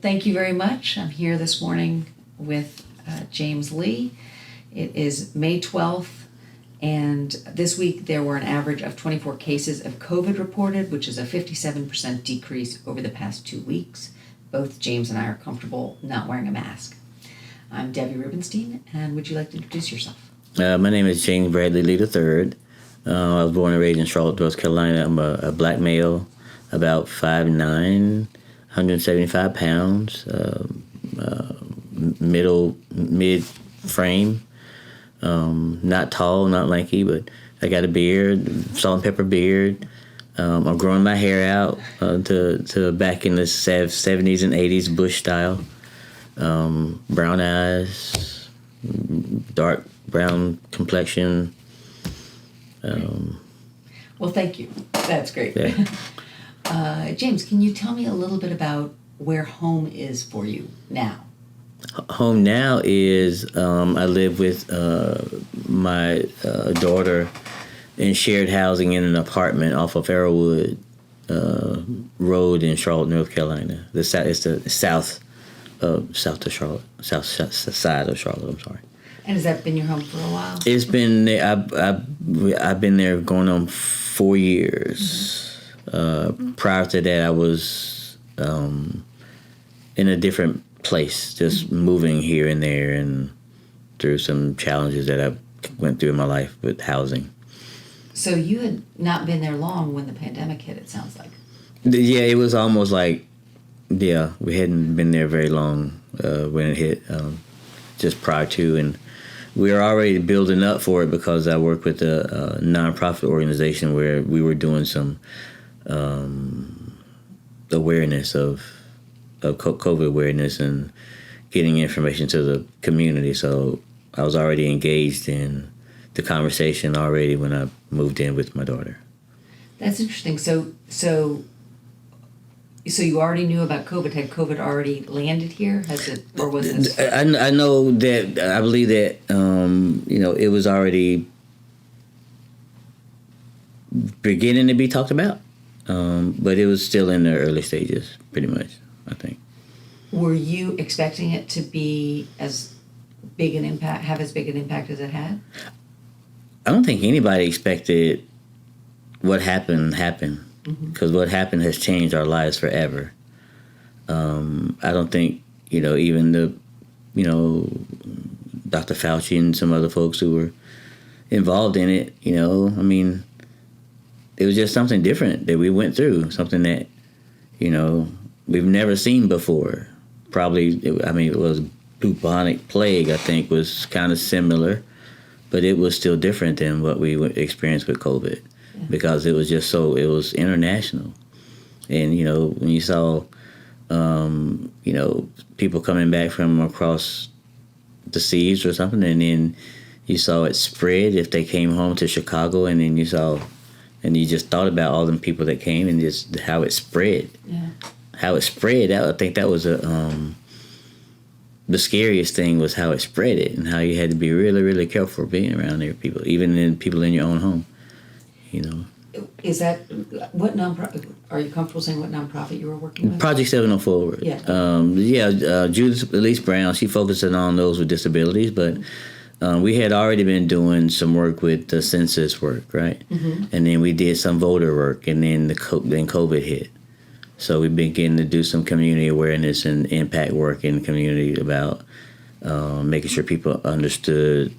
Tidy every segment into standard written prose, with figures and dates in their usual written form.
thank you very much. I'm here this morning with James Lee. It is May 12th, and this week there were an average of 24 cases of COVID reported, which is a 57% decrease over the past 2 weeks. Both James and I are comfortable not wearing a mask. I'm Debbie Rubenstein, and would you like to introduce yourself? My name is James Bradley Lee III. I was born and raised in Charlotte, North Carolina. I'm a black male, about 5'9", 175 pounds, mid frame, not tall, not lanky, but I got a beard, salt and pepper beard. I'm growing my hair out to back in the 70s and 80s Bush style. Brown eyes, dark brown complexion. Well, thank you. That's great. Yeah. James, can you tell me a little bit about where home is for you now? Home now is I live with my daughter in shared housing in an apartment off of Arrowwood Road in Charlotte, North Carolina. It's the south of Charlotte, south side of Charlotte. I'm sorry. And has that been your home for a while? It's been I've been there going on 4 years. Prior to that, I was in a different place, just moving here and there, and through some challenges that I went through in my life with housing. So you had not been there long when the pandemic hit, it sounds like. Yeah, it was almost like, we hadn't been there very long when it hit, just prior to, and we were already building up for it because I work with a nonprofit organization where we were doing some awareness of COVID awareness and getting information to the community. So I was already engaged in the conversation already when I moved in with my daughter. That's interesting. So you already knew about COVID. Had COVID already landed here? Has it, or was this? I know that, I believe that, it was already beginning to be talked about, but it was still in the early stages, pretty much, I think. Were you expecting it to be have as big an impact as it had? I don't think anybody expected what happened, because what happened has changed our lives forever. I don't think, even Dr. Fauci and some other folks who were involved in it, it was just something different that we went through, something that, we've never seen before. Probably, it was bubonic plague, I think, was kind of similar, but it was still different than what we experienced with COVID, because it was just it was international. And, when you saw, people coming back from across the seas or something, and then you saw it spread if they came home to Chicago, and then you just thought about all them people that came and just how it spread. Yeah. How it spread out, I think that was the scariest thing was how it spread it, and how you had to be really, really careful being around there people, even people in your own home, Is that, what nonprofit, are you comfortable saying what nonprofit you were working with? Project 704. Yeah. Judith Elise Brown, she focusing on those with disabilities, but we had already been doing some work with the census work, right? Mm-hmm. And then we did some voter work, and then then COVID hit. So we began to do some community awareness and impact work in the community about making sure people understood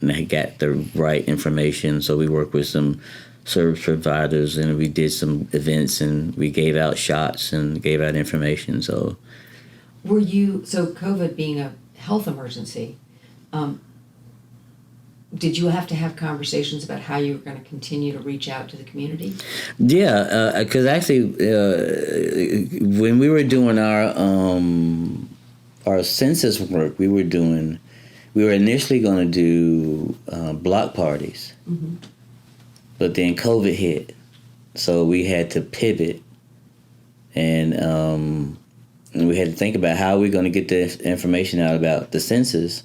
and they got the right information. So we worked with some service providers, and we did some events, and we gave out shots and gave out information. So COVID being a health emergency, did you have to have conversations about how you were going to continue to reach out to the community? Yeah, because actually, when we were doing our census work, we were initially going to do block parties, mm-hmm. but then COVID hit, so we had to pivot, and we had to think about how we're going to get the information out about the census,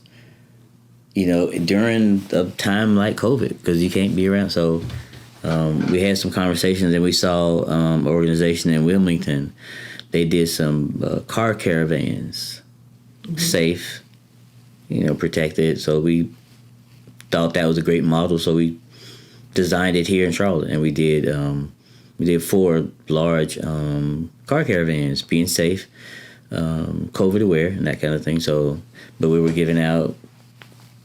during a time like COVID, because you can't be around. So we had some conversations, and we saw an organization in Wilmington they did some car caravans, safe, protected. So we thought that was a great model. So we designed it here in Charlotte, and we did 4 large car caravans, being safe, COVID aware, and that kind of thing. So, but we were giving out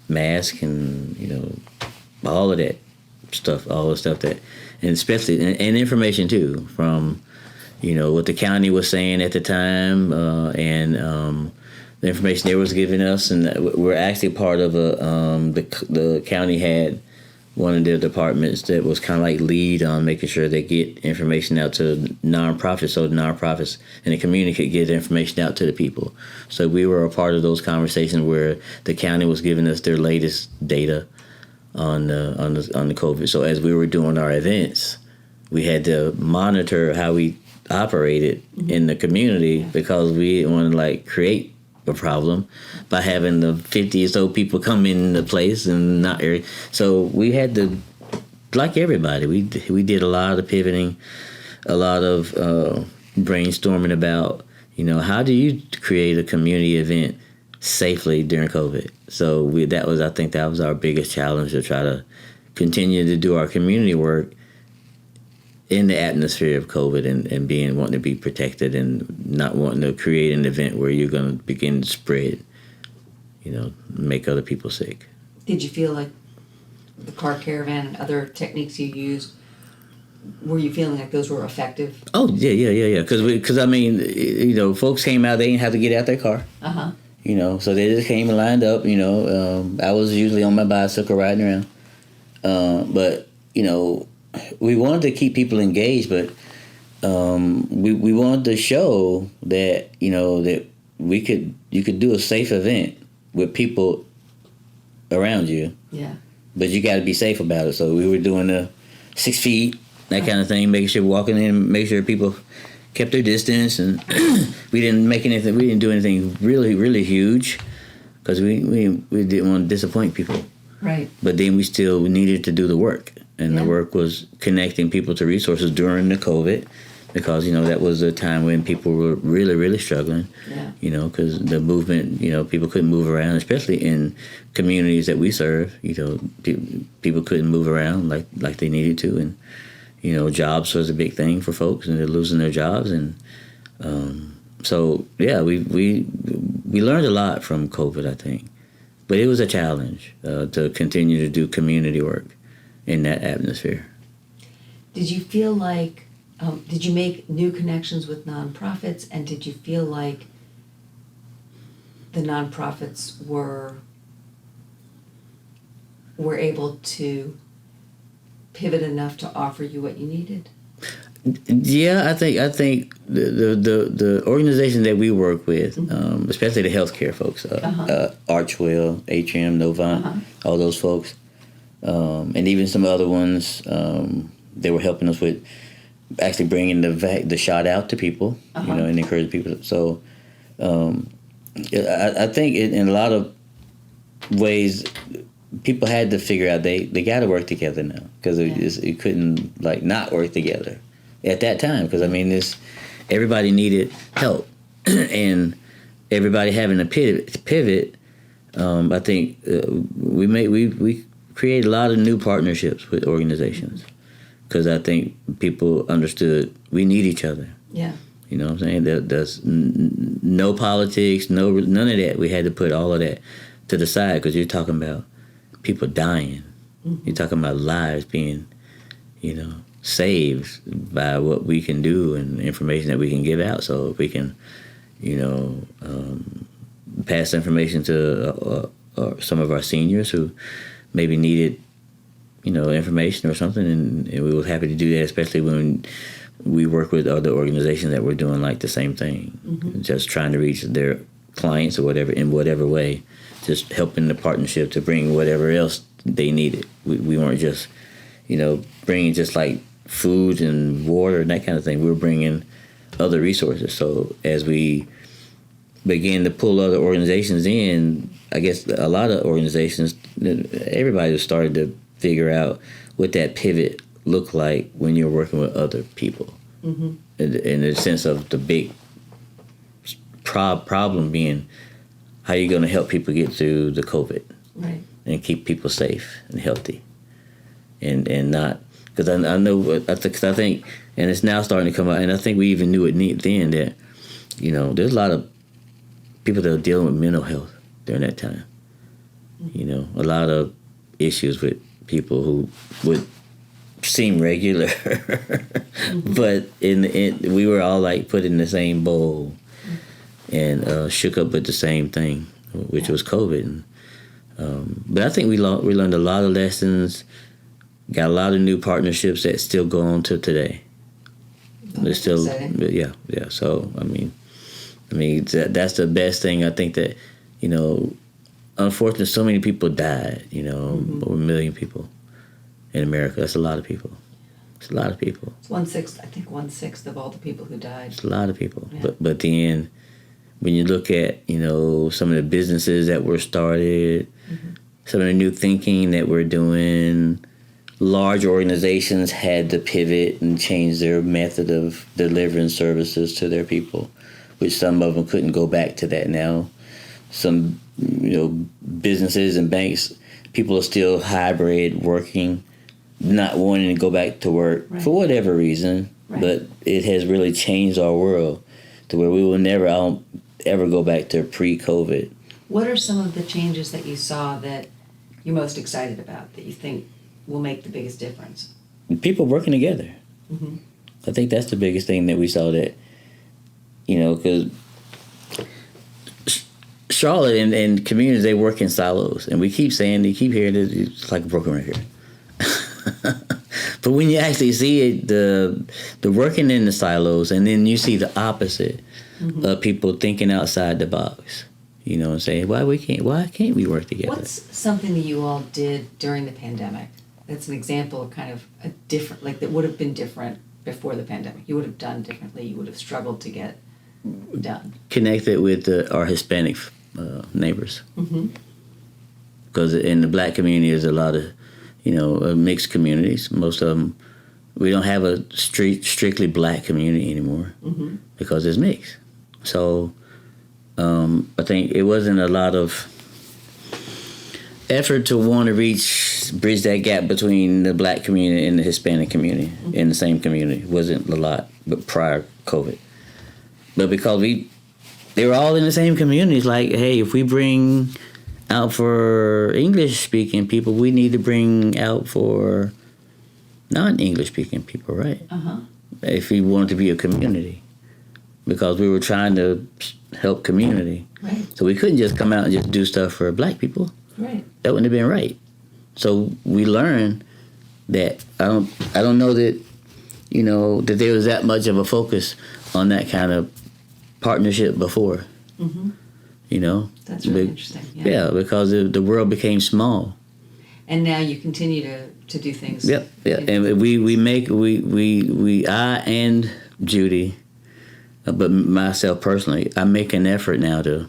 masks and all of that stuff, all the stuff that, and especially and information too from what the county was saying at the time, and the information they was giving us, and we're actually part of the county had one of their departments that was kind of like lead on making sure they get information out to nonprofits, so the nonprofits in the community could get information out to the people. So we were a part of those conversations where the county was giving us their latest data on the COVID. So as we were doing our events, we had to monitor how we operated in the community, because we didn't want to create a problem by having the 50 or so people come in the place and not. So we had to, like everybody, we did a lot of pivoting, a lot of brainstorming about how do you create a community event safely during COVID. So I think that was our biggest challenge, to try to continue to do our community work in the atmosphere of COVID, and wanting to be protected and not wanting to create an event where you're going to begin to spread, make other people sick. Did you feel like the car caravan and other techniques you used, were you feeling like those were effective? Oh, yeah. Because folks came out, they didn't have to get out their car. Uh-huh. So they just came and lined up, I was usually on my bicycle riding around. But we wanted to keep people engaged, but we wanted to show that that you could do a safe event with people around you. Yeah. But you got to be safe about it. So we were doing the 6 feet, that kind of thing, making sure walking in, make sure people kept their distance, and we didn't do anything really, really huge, because we didn't want to disappoint people. Right. But then we still needed to do the work. And Yeah. the work was connecting people to resources during the COVID, because, that was a time when people were really, really struggling, Yeah. Because the movement, people couldn't move around, especially in communities that we serve, people couldn't move around like they needed to. And, jobs was a big thing for folks, and they're losing their jobs. And so, yeah, we learned a lot from COVID, I think. But it was a challenge to continue to do community work in that atmosphere. Did you feel like, did you make new connections with nonprofits, and did you feel like the nonprofits were able to pivot enough to offer you what you needed? Yeah, I think the organization that we work with, especially the healthcare folks, Archwell, Atrium, Novant, all those folks, and even some other ones, they were helping us with actually bringing the shot out to people, and encourage people. So I think in a lot of ways, people had to figure out they got to work together now, because it couldn't not work together at that time, because everybody needed help, and everybody having a pivot. I think we created a lot of new partnerships with organizations, because I think people understood we need each other. Yeah. You know what I'm saying? There's no politics, none of that. We had to put all of that to the side, because you're talking about people dying. Mm-hmm. You're talking about lives being, saved by what we can do and information that we can give out. So if we can, pass information to some of our seniors who maybe needed, information or something, and we were happy to do that, especially when we work with other organizations that were doing the same thing, just trying to reach their clients or whatever, in whatever way, just helping the partnership to bring whatever else they needed. We weren't just, bringing just food and water and that kind of thing. We were bringing other resources. So as we began to pull other organizations in, I guess a lot of organizations, everybody started to figure out what that pivot looked like when you're working with other people. Mm-hmm. In the sense of the big problem being how you going to help people get through the COVID Right. and keep people safe and healthy, and not because I know I think and it's now starting to come out, and I think we even knew it then that there's a lot of people that are dealing with mental health during that time. A lot of issues with people who would seem regular, but we were all like put in the same bowl and shook up with the same thing, which was COVID. But I think we learned a lot of lessons, got a lot of new partnerships that still go on to today. They're still, yeah. So I mean, that's the best thing. I think that unfortunately, so many people died. Over 1 million people in America. That's a lot of people. It's a lot of people. It's 1/6. I think 1/6 of all the people who died. It's a lot of people. Yeah. But then when you look at some of the businesses that were started, some of the new thinking that we're doing, large organizations had to pivot and change their method of delivering services to their people, which some of them couldn't go back to that now. Some businesses and banks, people are still hybrid working, not wanting to go back to work for whatever reason. Right. But it has really changed our world to where we will never ever go back to pre-COVID. What are some of the changes that you saw that you're most excited about, that you think will make the biggest difference? People working together. I think that's the biggest thing that we saw, that because Charlotte and communities, they work in silos, and we keep hearing that it's like a broken record. But when you actually see it, the working in the silos, and then you see the opposite of people thinking outside the box, and saying, why can't we work together? What's something that you all did during the pandemic that's an example of kind of a different, like that would have been different before the pandemic? You would have done differently. You would have struggled to get done. Connected with our Hispanic neighbors, because in the Black community there's a lot of mixed communities. Most of them, we don't have a strictly Black community anymore because it's mixed. So I think it wasn't a lot of effort to want to bridge that gap between the Black community and the Hispanic community in the same community. It wasn't a lot, but prior COVID. But because they were all in the same communities, like, hey, if we bring out for English-speaking people, we need to bring out for non-English-speaking people, right? If we wanted to be a community. Because we were trying to help community. Right. So we couldn't just come out and just do stuff for Black people. Right. That wouldn't have been right. So we learned that I don't know that that there was that much of a focus on that kind of partnership before. That's really interesting. Yeah, because the world became small. And now you continue to do things. Yep. And I and Judy, but myself personally, I make an effort now to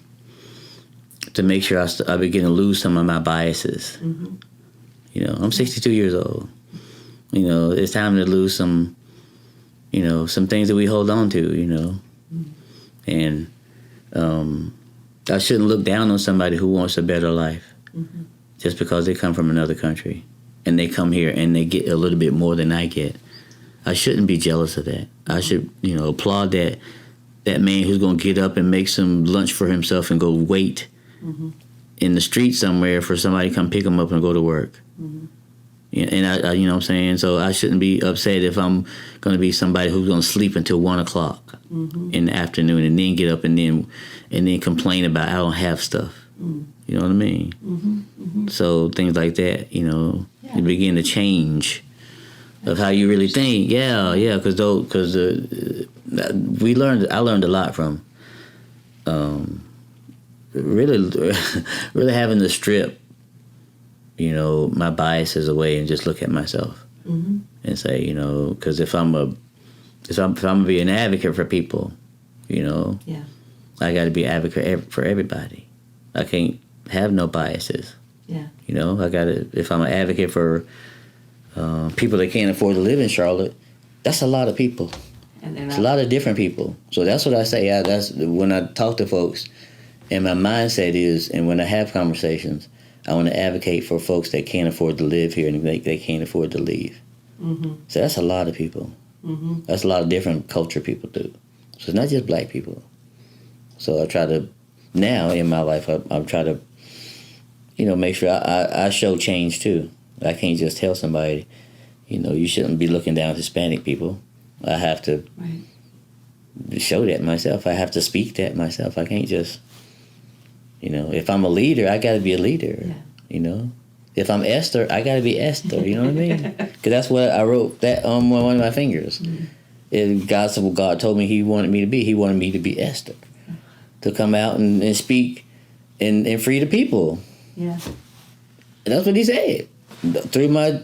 make sure I begin to lose some of my biases. I'm 62 years old. It's time to lose some things that we hold on to, and I shouldn't look down on somebody who wants a better life just because they come from another country and they come here and they get a little bit more than I get. I shouldn't be jealous of that. I should, applaud that man who's going to get up and make some lunch for himself and go wait in the street somewhere for somebody to come pick him up and go to work. And I you know what I'm saying? So I shouldn't be upset if I'm going to be somebody who's going to sleep until 1 o'clock in the afternoon and then get up and then complain about I don't have stuff. You know what I mean? So things like that, you begin to change of how you really think. Yeah, because I learned a lot from really having to strip my biases away and just look at myself and say, because if I'm gonna be an advocate for people, I got to be an advocate for everybody. I can't have no biases. Yeah. I got to. If I'm an advocate for people that can't afford to live in Charlotte, that's a lot of people. And they're It's not. a lot of different people. So that's what I say. That's when I talk to folks, and my mindset is, and when I have conversations, I want to advocate for folks that can't afford to live here and they can't afford to leave. Mm-hmm. So that's a lot of people. Mm-hmm. That's a lot of different culture people too. So it's not just black people. So I try to, now in my life, I'm trying to, make sure I show change too. I can't just tell somebody, you shouldn't be looking down Hispanic people. I have to show that myself. I have to speak that myself. I can't just, if I'm a leader, I got to be a leader. Yeah. If I'm Esther, I got to be Esther. You know what I mean? Because that's what I wrote that on one of my fingers. Mm-hmm. And God told me He wanted me to be. He wanted me to be Esther, to come out and speak and free the people. Yeah. And that's what He said through my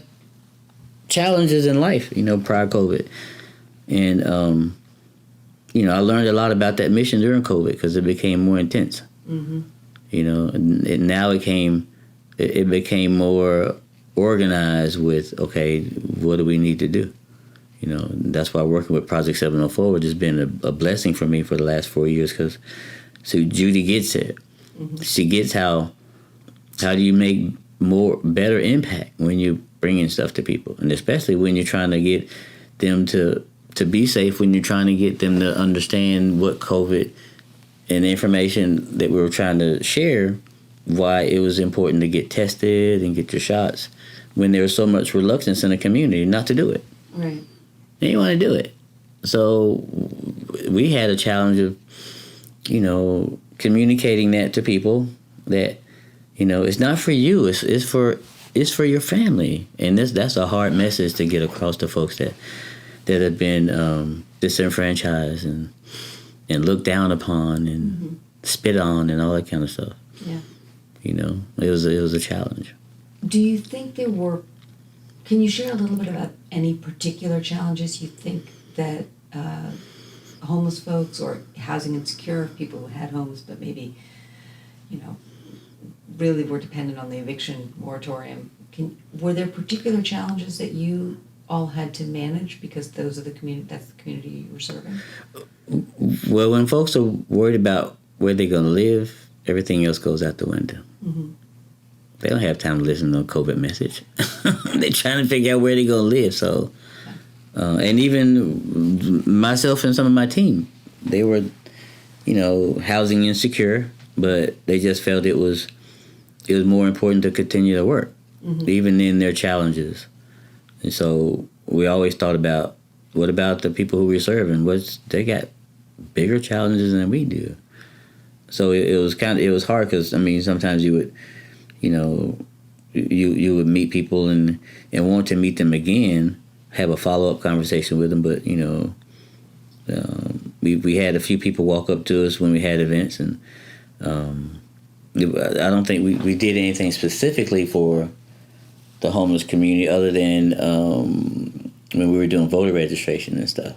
challenges in life. Prior COVID. And, I learned a lot about that mission during COVID because it became more intense. Mm-hmm. And now it became more organized with, okay, what do we need to do? That's why working with Project 704 has been a blessing for me for the last 4 years because Judy gets it. Mm-hmm. She gets how do you make better impact when you're bringing stuff to people, and especially when you're trying to get them to be safe, when you're trying to get them to understand what COVID and the information that we were trying to share, why it was important to get tested and get your shots when there was so much reluctance in the community not to do it. Right. They didn't want to do it. So we had a challenge of, communicating that to people that, it's not for you, it's for your family. And that's a hard message to get across to folks that have been disenfranchised and looked down upon and mm-hmm. spit on and all that kind of stuff. Yeah. It was a challenge. Do you think can you share a little bit about any particular challenges you think that homeless folks or housing insecure people who had homes but maybe, really were dependent on the eviction moratorium, were there particular challenges that you all had to manage because that's the community you were serving? Well, when folks are worried about where they're going to live, everything else goes out the window. Mm-hmm. They don't have time to listen to a COVID message. They're trying to figure out where they're going to live. So, and even myself and some of my team, they were, housing insecure, but they just felt it was more important to continue to work, mm-hmm. even in their challenges. And so we always thought about, what about the people who we're serving? They got bigger challenges than we do. So it was hard because, sometimes you would, you would meet people and want to meet them again, have a follow-up conversation with them. But, we had a few people walk up to us when we had events. And I don't think we did anything specifically for the homeless community other than when we were doing voter registration and stuff.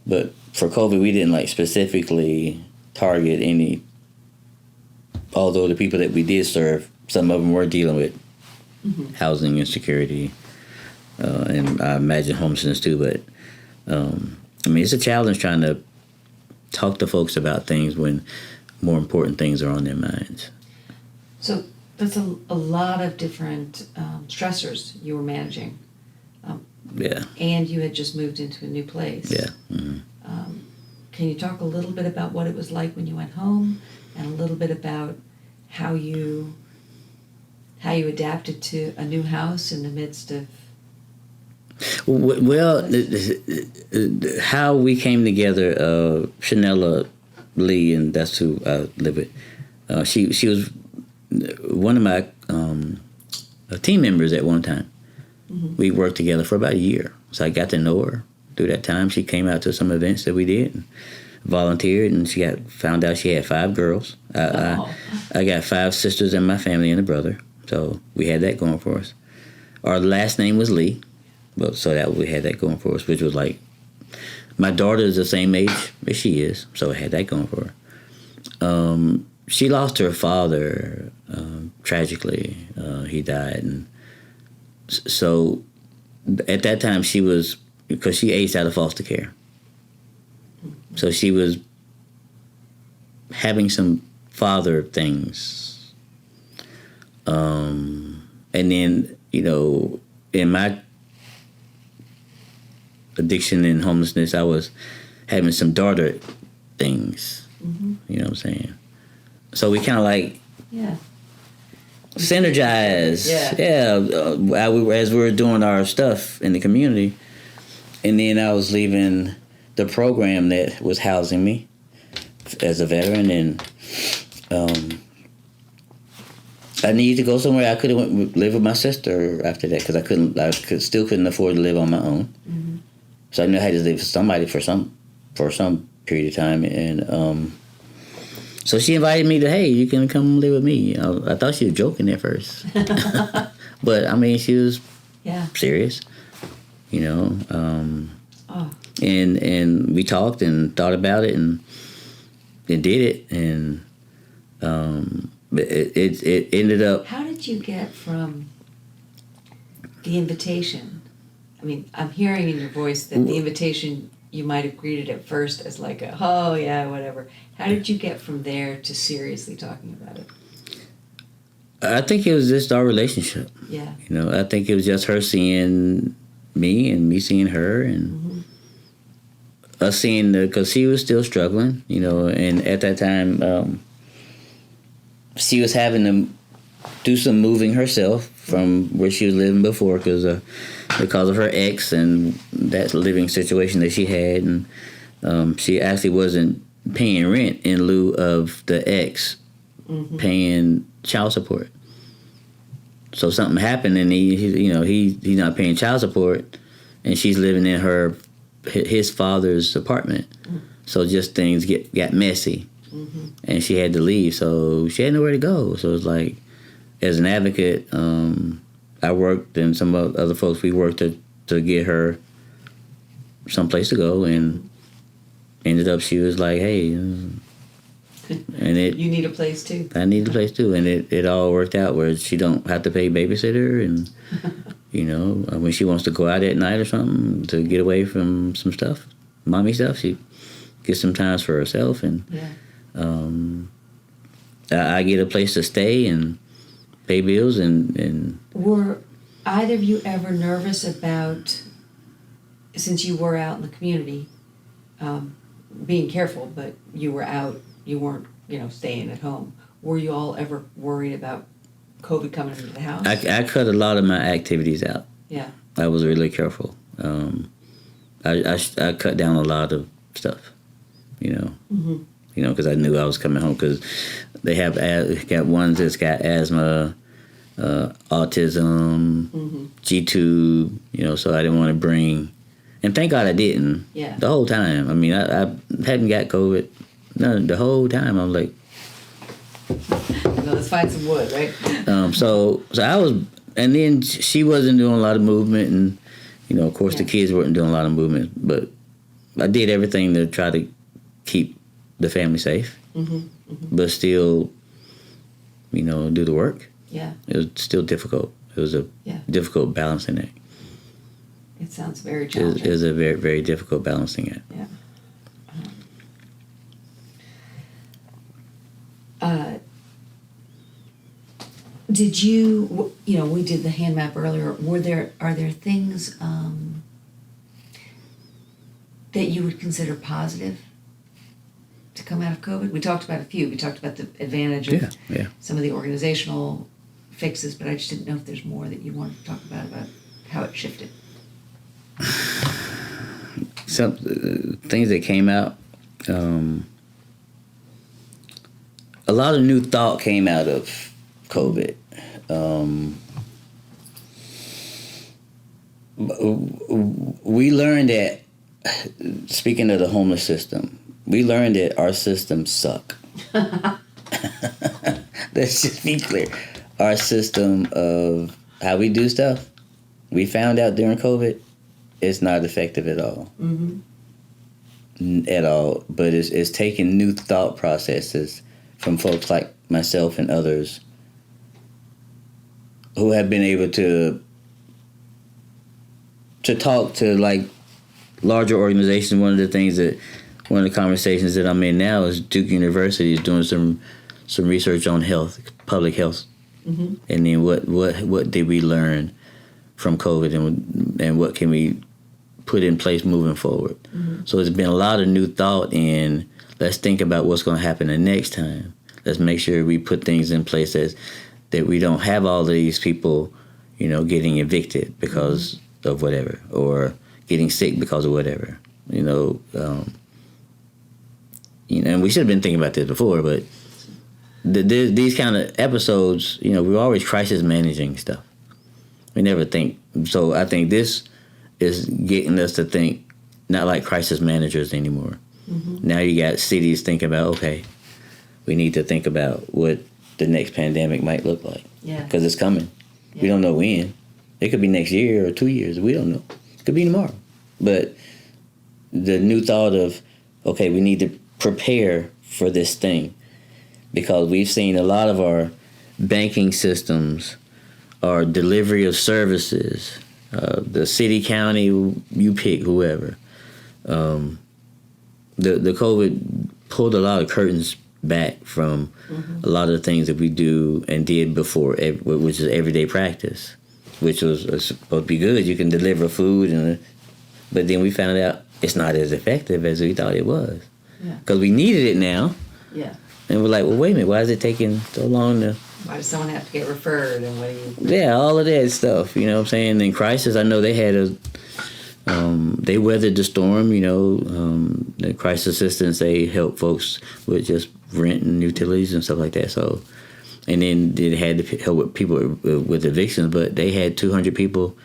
But for COVID, we didn't specifically target any, although the people that we did serve, some of them were dealing with mm-hmm. housing insecurity and I imagine homelessness too. But it's a challenge trying to talk to folks about things when more important things are on their minds. So that's a lot of different stressors you were managing. Yeah. And you had just moved into a new place. Yeah. Mm-hmm. Can you talk a little bit about what it was like when you went home, and a little bit about how you adapted to a new house in the midst of? Well, how we came together, Shanella Lee, and that's who I live with. She was one of my team members at one time. Mm-hmm. We worked together for about a year, so I got to know her through that time. She came out to some events that we did, and volunteered, and she found out she had 5 girls. I got 5 sisters in my family and a brother, so we had that going for us. Our last name was Lee, so that we had that going for us, which was my daughter is the same age as she is, so I had that going for her. She lost her father tragically. He died, and so at that time she was, because she aged out of foster care. So she was having some father things. And then, in my addiction and homelessness, I was having some daughter things. You know what I'm saying? So we kind of like synergized. As we were doing our stuff in the community. And then I was leaving the program that was housing me as a veteran, and I needed to go somewhere. I could have went live with my sister after that because I still couldn't afford to live on my own. So I knew I had to live with somebody for some period of time, and so she invited me to, hey, you can come live with me. I thought she was joking at first, but I mean she was serious, and we talked and thought about it and did it, and it ended up. How did you get from the invitation? I mean, I'm hearing in your voice that the invitation, you might have greeted at first as like oh yeah, whatever. How did you get from there to seriously talking about it? I think it was just our relationship. Yeah. I think it was just her seeing me and me seeing her, and us seeing because she was still struggling, and at that time, she was having to do some moving herself from where she was living before because of her ex and that living situation that she had, and she actually wasn't paying rent in lieu of the ex paying child support. So something happened, and he's not paying child support, and she's living in his father's apartment. So just things got messy, and she had to leave. So she had nowhere to go. So it's like, as an advocate, I worked, and some other folks, we worked to get her someplace to go, and ended up she was like, hey, and you need a place too. I need a place too, and it all worked out where she don't have to pay babysitter, and when she wants to go out at night or something to get away from some stuff, mommy stuff, she gets some time for herself, and I get a place to stay and pay bills, and Were either of you ever nervous about, since you were out in the community, being careful, but you were out, you weren't, staying at home. Were you all ever worried about COVID coming into the house? I cut a lot of my activities out. Yeah. I was really careful. I cut down a lot of stuff, because I knew I was coming home, because they got ones that's got asthma, autism, G-tube, so I didn't want to bring, and thank God I didn't. Yeah. The whole time. I mean, I hadn't got COVID. No, the whole time I'm like. Let's find some wood, right? So I was, and then she wasn't doing a lot of movement, and of course the kids weren't doing a lot of movement, but I did everything to try to keep the family safe, but still, do the work. Yeah. It was still difficult. It was a difficult balancing act. It sounds very challenging. It was a very, very difficult balancing act. Yeah. Did you, we did the hand map earlier. Are there things that you would consider positive to come out of COVID? We talked about a few. We talked about the advantage of some of the organizational fixes, but I just didn't know if there's more that you wanted to talk about how it shifted. Some things that came out, a lot of new thought came out of COVID. We learned that, speaking of the homeless system, we learned that our systems suck. Let's just be clear. Our system of how we do stuff, we found out during COVID, it's not effective at all. At all. But it's taking new thought processes from folks like myself and others who have been able to talk to like larger organizations. One of the things that one of the conversations that I'm in now is Duke University is doing some research on health, public health, and then what did we learn from COVID, and what can we put in place moving forward. So it's been a lot of new thought in, let's think about what's going to happen the next time. Let's make sure we put things in place that we don't have all of these people, getting evicted because of whatever, or getting sick because of whatever. And we should have been thinking about this before, but these kind of episodes, we're always crisis managing stuff. We never think. So I think this is getting us to think not like crisis managers anymore. Now you got cities thinking about, okay, we need to think about what the next pandemic might look like. Yeah. Because it's coming. Yeah. We don't know when. It could be next year or 2 years. We don't know. It could be tomorrow. But the new thought of, okay, we need to prepare for this thing, because we've seen a lot of our banking systems, our delivery of services, the city, county, you pick whoever. The COVID pulled a lot of curtains back from a lot of the things that we do and did before, which is everyday practice, which was supposed to be good. You can deliver food, but then we found out it's not as effective as we thought it was. Because we needed it now. Yeah. And we're like, well, wait a minute, why is it taking so long to... Why does someone have to get referred, and what do you... Yeah, all of that stuff, you know what I'm saying? In crisis, I know they had they weathered the storm, the crisis assistance, they helped folks with just rent and utilities and stuff like that. So, and then they had to help with people with evictions, but they had 200 people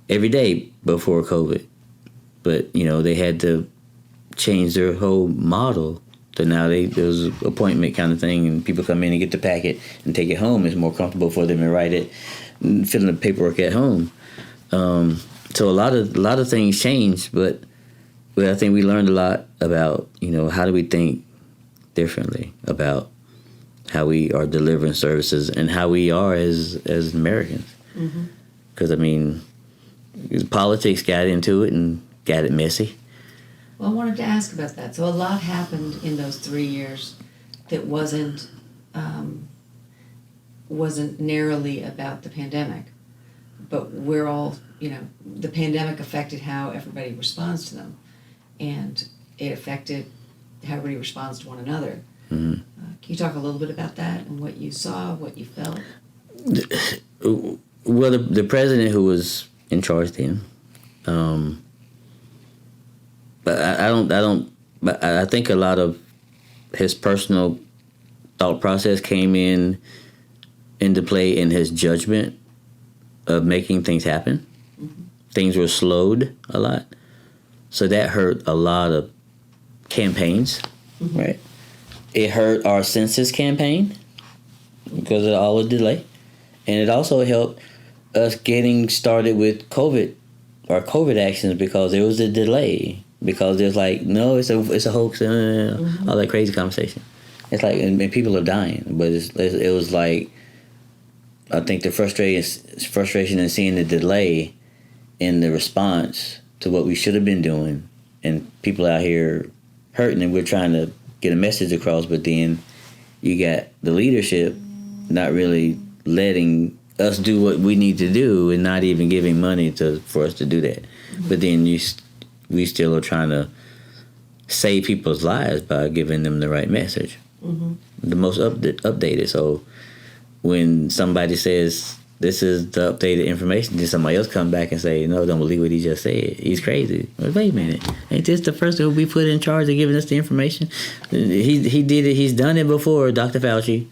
every day before COVID. But, they had to change their whole model. So now there's an appointment kind of thing, and people come in and get the packet and take it home. It's more comfortable for them to write it and fill in the paperwork at home. So a lot of things changed, but I think we learned a lot about, how do we think differently about how we are delivering services and how we are as Americans. Because, politics got into it and got it messy. Well, I wanted to ask about that. So a lot happened in those 3 years that wasn't narrowly about the pandemic. But we're all, the pandemic affected how everybody responds to them. And it affected how everybody responds to one another. Can you talk a little bit about that and what you saw, what you felt? Well, the president who was in charge then, but I think a lot of his personal thought process came into play in his judgment of making things happen. Things were slowed a lot. So that hurt a lot of campaigns, right? It hurt our census campaign because of all the delay. And it also helped us getting started with COVID, our COVID actions, because there was a delay. Because there's like, no, it's a hoax, all that crazy conversation. It's like, and people are dying, but it was like, I think the frustration in seeing the delay in the response to what we should have been doing, and people out here hurting, and we're trying to get a message across, but then you got the leadership not really letting us do what we need to do and not even giving money for us to do that. But then we still are trying to save people's lives by giving them the right message, the most updated. So when somebody says this is the updated information, then somebody else come back and say, no, don't believe what he just said. He's crazy. Well, wait a minute. Ain't this the person who we put in charge of giving us the information? He did it. He's done it before, Dr. Fauci,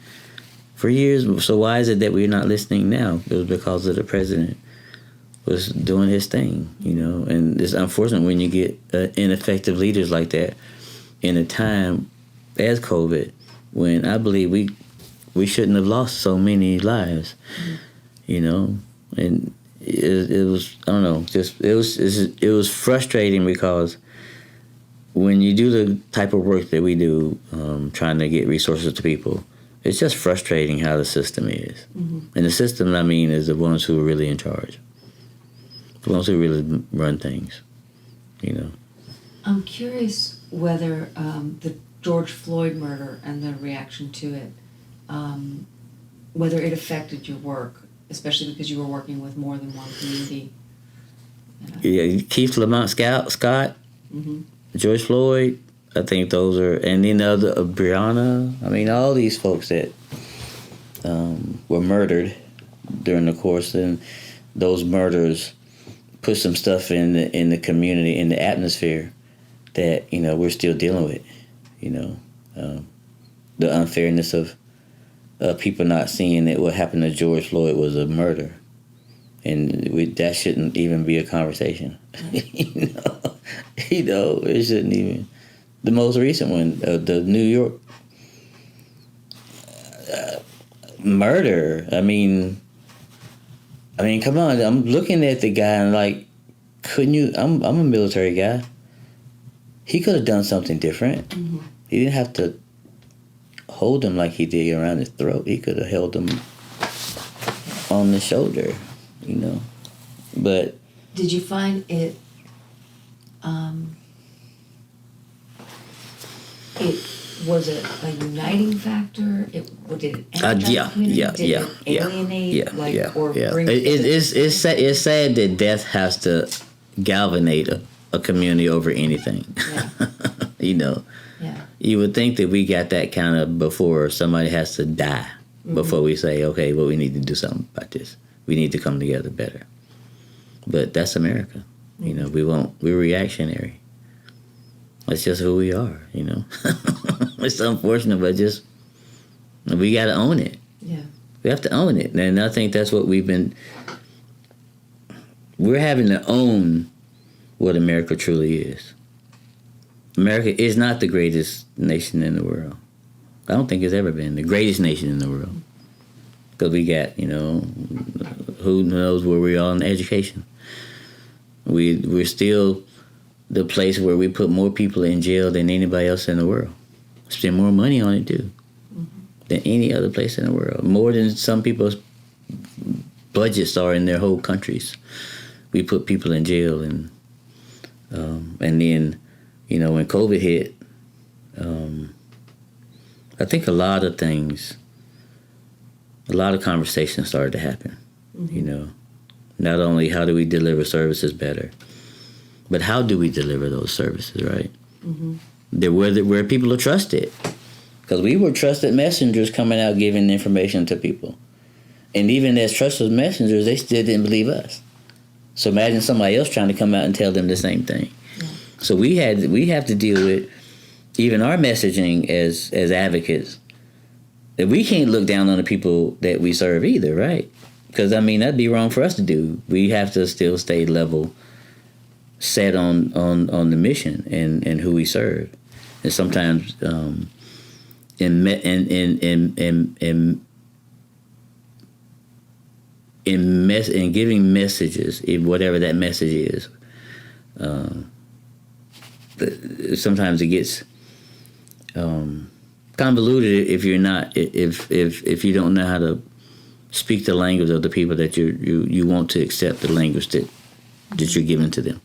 for years. So why is it that we're not listening now? It was because of the president was doing his thing, and it's unfortunate when you get ineffective leaders like that in a time as COVID, when I believe we shouldn't have lost so many lives, and it was, I don't know, just it was frustrating, because when you do the type of work that we do, trying to get resources to people, it's just frustrating how the system is. And the system, is the ones who are really in charge. The ones who really run things, I'm curious whether the George Floyd murder and the reaction to it, whether it affected your work, especially because you were working with more than one community. Yeah, Keith Lamont Scott, Mm-hmm. George Floyd. I think those are, and then the other Breonna. I mean, all these folks that were murdered during the course, and those murders put some stuff in the community, in the atmosphere that we're still dealing with. The unfairness of people not seeing that what happened to George Floyd was a murder, and that shouldn't even be a conversation. It shouldn't even. The most recent one, the New York murder. I mean, come on. I'm looking at the guy and like, couldn't you? I'm a military guy. He could have done something different. Mm-hmm. He didn't have to hold him like he did around his throat. He could have held him on the shoulder, But did you find it? Was it a uniting factor? Did it energize the community? Did it alienate? Or bring it's sad that death has to galvanate a community over anything. Yeah. Yeah. You would think that we got that kind of before somebody has to die before we say, okay, well, we need to do something about this. We need to come together better. But that's America. We're reactionary. That's just who we are, It's unfortunate, but we got to own it. Yeah. We have to own it. And I think that's what we're having to own what America truly is. America is not the greatest nation in the world. I don't think it's ever been the greatest nation in the world. Because we got, who knows where we are in education. We're still the place where we put more people in jail than anybody else in the world. Spend more money on it, too, than any other place in the world. More than some people's budgets are in their whole countries. We put people in jail, and then, when COVID hit, I think a lot of conversations started to happen. Not only how do we deliver services better, but how do we deliver those services, right? Mm-hmm. Where people are trusted. Because we were trusted messengers coming out giving information to people. And even as trusted messengers, they still didn't believe us. So imagine somebody else trying to come out and tell them the same thing. Yeah. So we have to deal with even our messaging as advocates. That we can't look down on the people that we serve either, right? Because, that'd be wrong for us to do. We have to still stay level, set on the mission and who we serve. And sometimes in giving messages, whatever that message is, sometimes it gets convoluted if you're not if you don't know how to speak the language of the people that you want to accept the language that you're giving to them.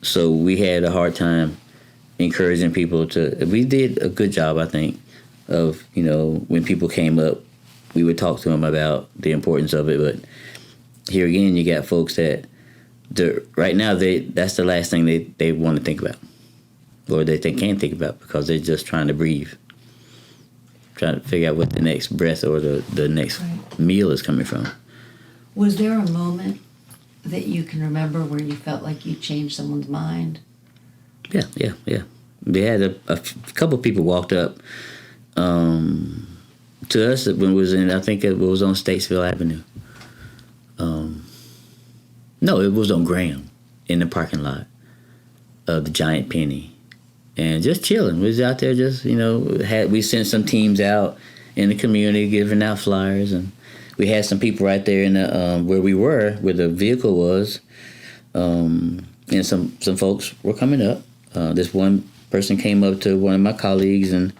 So we had a hard time encouraging people to. We did a good job, I think, of when people came up, we would talk to them about the importance of it. But here again, you got folks that right now that's the last thing they want to think about, or that they can't think about because they're just trying to breathe, trying to figure out what the next breath or the next meal is coming from. Was there a moment that you can remember where you felt like you changed someone's mind? Yeah. They had a couple of people walked up to us when it was I think it was on Statesville Avenue. No, it was on Graham in the parking lot of the Giant Penny. And just chilling. We was out there just, we sent some teams out in the community giving out flyers, and we had some people right there in the where the vehicle was, and some folks were coming up. This one person came up to one of my colleagues and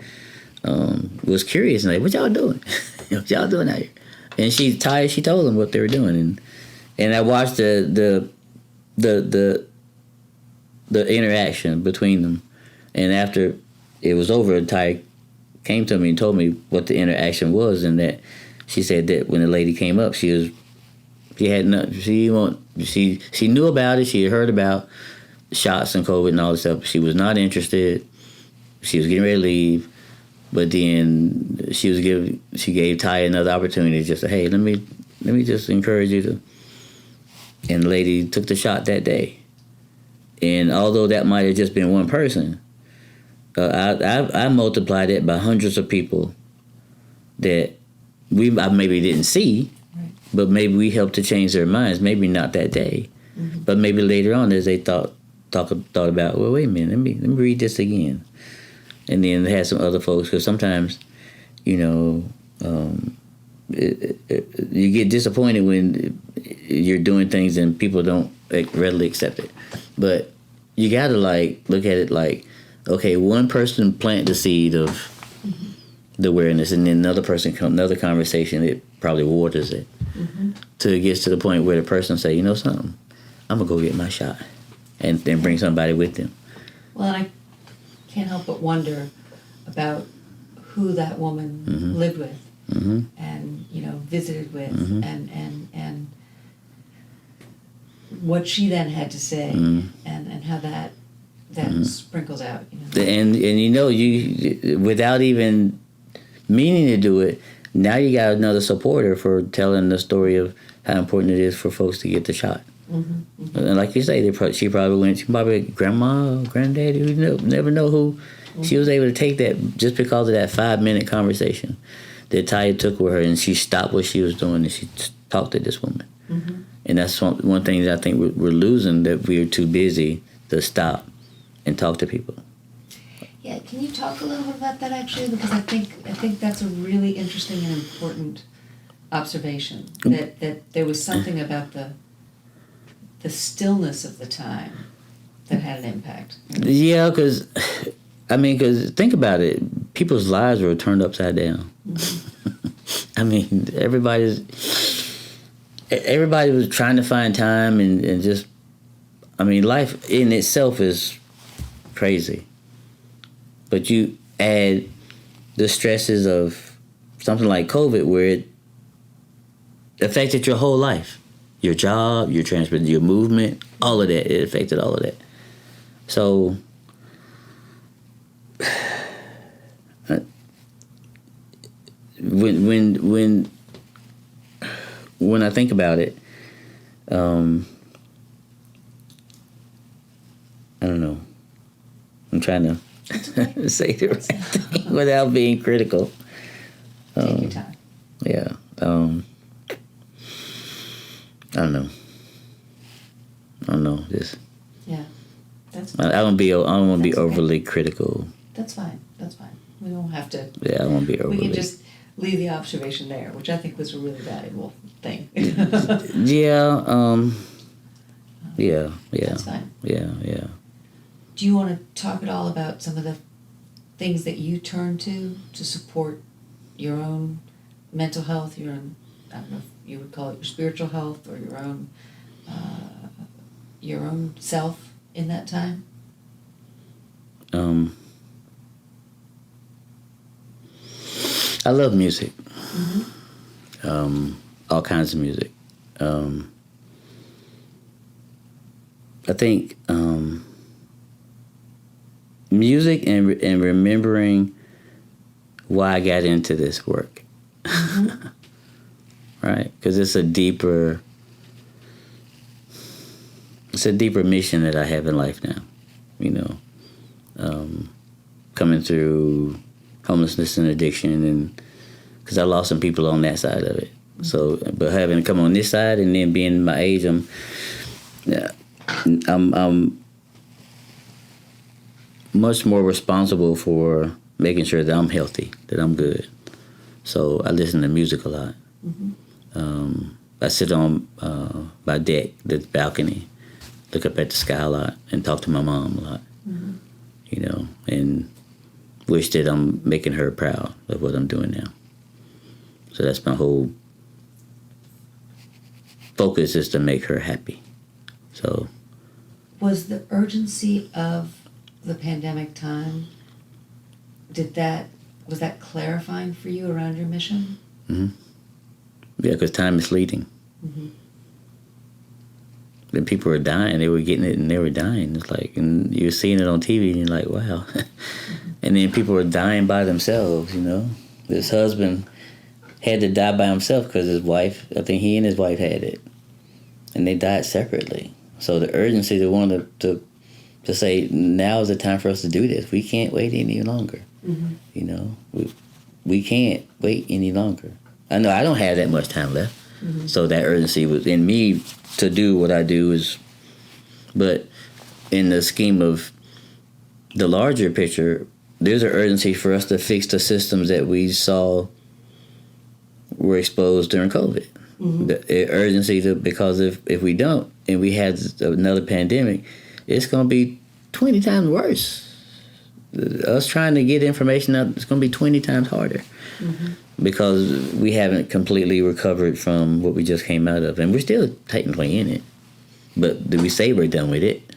was curious and like, "What y'all doing? What y'all doing out here?" And she told them what they were doing, and I watched the interaction between them. And after it was over, Ty came to me and told me what the interaction was, and that she said that when the lady came up, she knew about it, she had heard about shots and COVID and all this stuff. She was not interested. She was getting ready to leave, but then she gave Ty another opportunity, just to, hey, let me just encourage you to. And the lady took the shot that day. And although that might have just been one person, I multiplied it by hundreds of people that I maybe didn't see, right, but maybe we helped to change their minds. Maybe not that day, mm-hmm, but maybe later on, as they thought about, well, wait a minute, let me read this again, and then they had some other folks, because sometimes, you get disappointed when you're doing things and people don't readily accept it, but you gotta look at it like, okay, one person plant the seed of, mm-hmm, the awareness, and then another conversation, it probably waters it, mm-hmm, till it gets to the point where the person say, you know something, I'm gonna go get my shot, and then bring somebody with them. Well, and I can't help but wonder about who that woman, mm-hmm, lived with, mm-hmm, and visited with, mm-hmm, and what she then had to say, mm-hmm, and how that mm-hmm sprinkles out. And you without even meaning to do it, now you got another supporter for telling the story of how important it is for folks to get the shot. Mm-hmm, mm-hmm. And like you say, she probably grandma, granddaddy, you never know who. Mm-hmm. She was able to take that just because of that 5-minute conversation that Taya took with her, and she stopped what she was doing and she talked to this woman. Mm-hmm. And that's one thing that I think we're losing, that we're too busy to stop and talk to people. Yeah, can you talk a little bit about that, actually? Because I think that's a really interesting and important observation, that there was something about the stillness of the time that had an impact. Yeah, because think about it. People's lives were turned upside down. Mm-hmm. Everybody was trying to find time and just, life in itself is crazy. But you add the stresses of something like COVID, where it affected your whole life. Your job, your transport, your movement, all of that. It affected all of that. So when I think about it, I don't know. I'm trying to say the right thing without being critical. Take your time. Yeah. I don't know. Just. Yeah. That's. I don't want to be overly critical. That's fine. We don't have to. Yeah, I don't want to be overly. We can just leave the observation there, which I think was a really valuable thing. Yeah. Yeah. That's fine. Yeah. Do you want to talk at all about some of the things that you turn to support your own mental health, your own, I don't know if you would call it your spiritual health, or your own self in that time? I love music. Mm-hmm. All kinds of music. I think music and remembering why I got into this work. Mm-hmm. Right? Because it's a deeper mission that I have in life now. Coming through homelessness and addiction, and because I lost some people on that side of it. So, but having to come on this side, and then being my age, I'm much more responsible for making sure that I'm healthy, that I'm good. So I listen to music a lot. Mm-hmm. I sit on my deck, the balcony, look up at the sky a lot, and talk to my mom a lot. Mm-hmm. And wish that I'm making her proud of what I'm doing now. So that's my whole focus, is to make her happy. So, was the urgency of the pandemic time, was that clarifying for you around your mission? Yeah, because time is fleeting. Then people were dying. They were getting it and they were dying. It's like, and you're seeing it on TV and you're like, wow. And then people were dying by themselves, you know. This husband had to die by himself because his wife, I think he and his wife had it. And they died separately. So the urgency to want to say, now is the time for us to do this. We can't wait any longer. You know, we can't wait any longer. I know I don't have that much time left. So that urgency was in me to do what I do but in the scheme of the larger picture, there's an urgency for us to fix the systems that we saw were exposed during COVID. The urgency because if we don't and we have another pandemic, it's going to be 20 times worse. Us trying to get information out, it's going to be 20 times harder. Because we haven't completely recovered from what we just came out of. And we're still technically in it. But do we say we're done with it?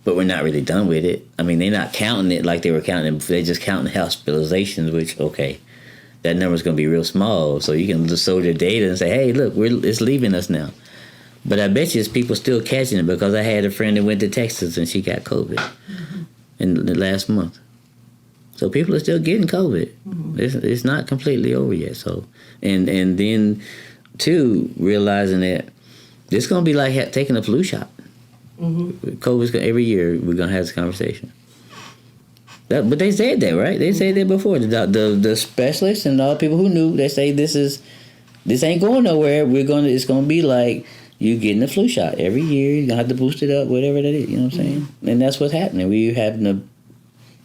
But we're not really done with it. I mean, they're not counting it like they were counting it. They're just counting hospitalizations, which, okay, that number's going to be real small. So you can just show their data and say, hey, look, it's leaving us now. But I bet you it's people still catching it because I had a friend that went to Texas and she got COVID in the last month. So people are still getting COVID. It's not completely over yet. So, and then, too, realizing that it's going to be like taking a flu shot. COVID's every year we're going to have this conversation. But they said that, right? They said that before. The specialists and all the people who knew, they say this ain't going nowhere. It's going to be like you getting a flu shot every year. You're going to have to boost it up, whatever that is. You know what I'm saying? And that's what's happening. We having to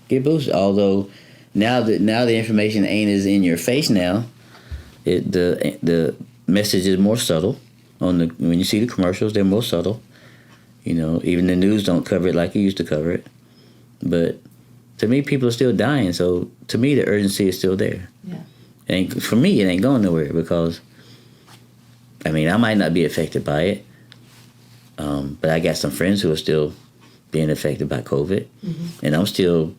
get boosted. Although now the information ain't as in your face now. The message is more subtle. When you see the commercials, they're more subtle. You know, even the news don't cover it like it used to cover it. But to me, people are still dying. So to me, the urgency is still there. Yeah. For me, it ain't going nowhere because, I mean, I might not be affected by it, but I got some friends who are still being affected by COVID, and I'm still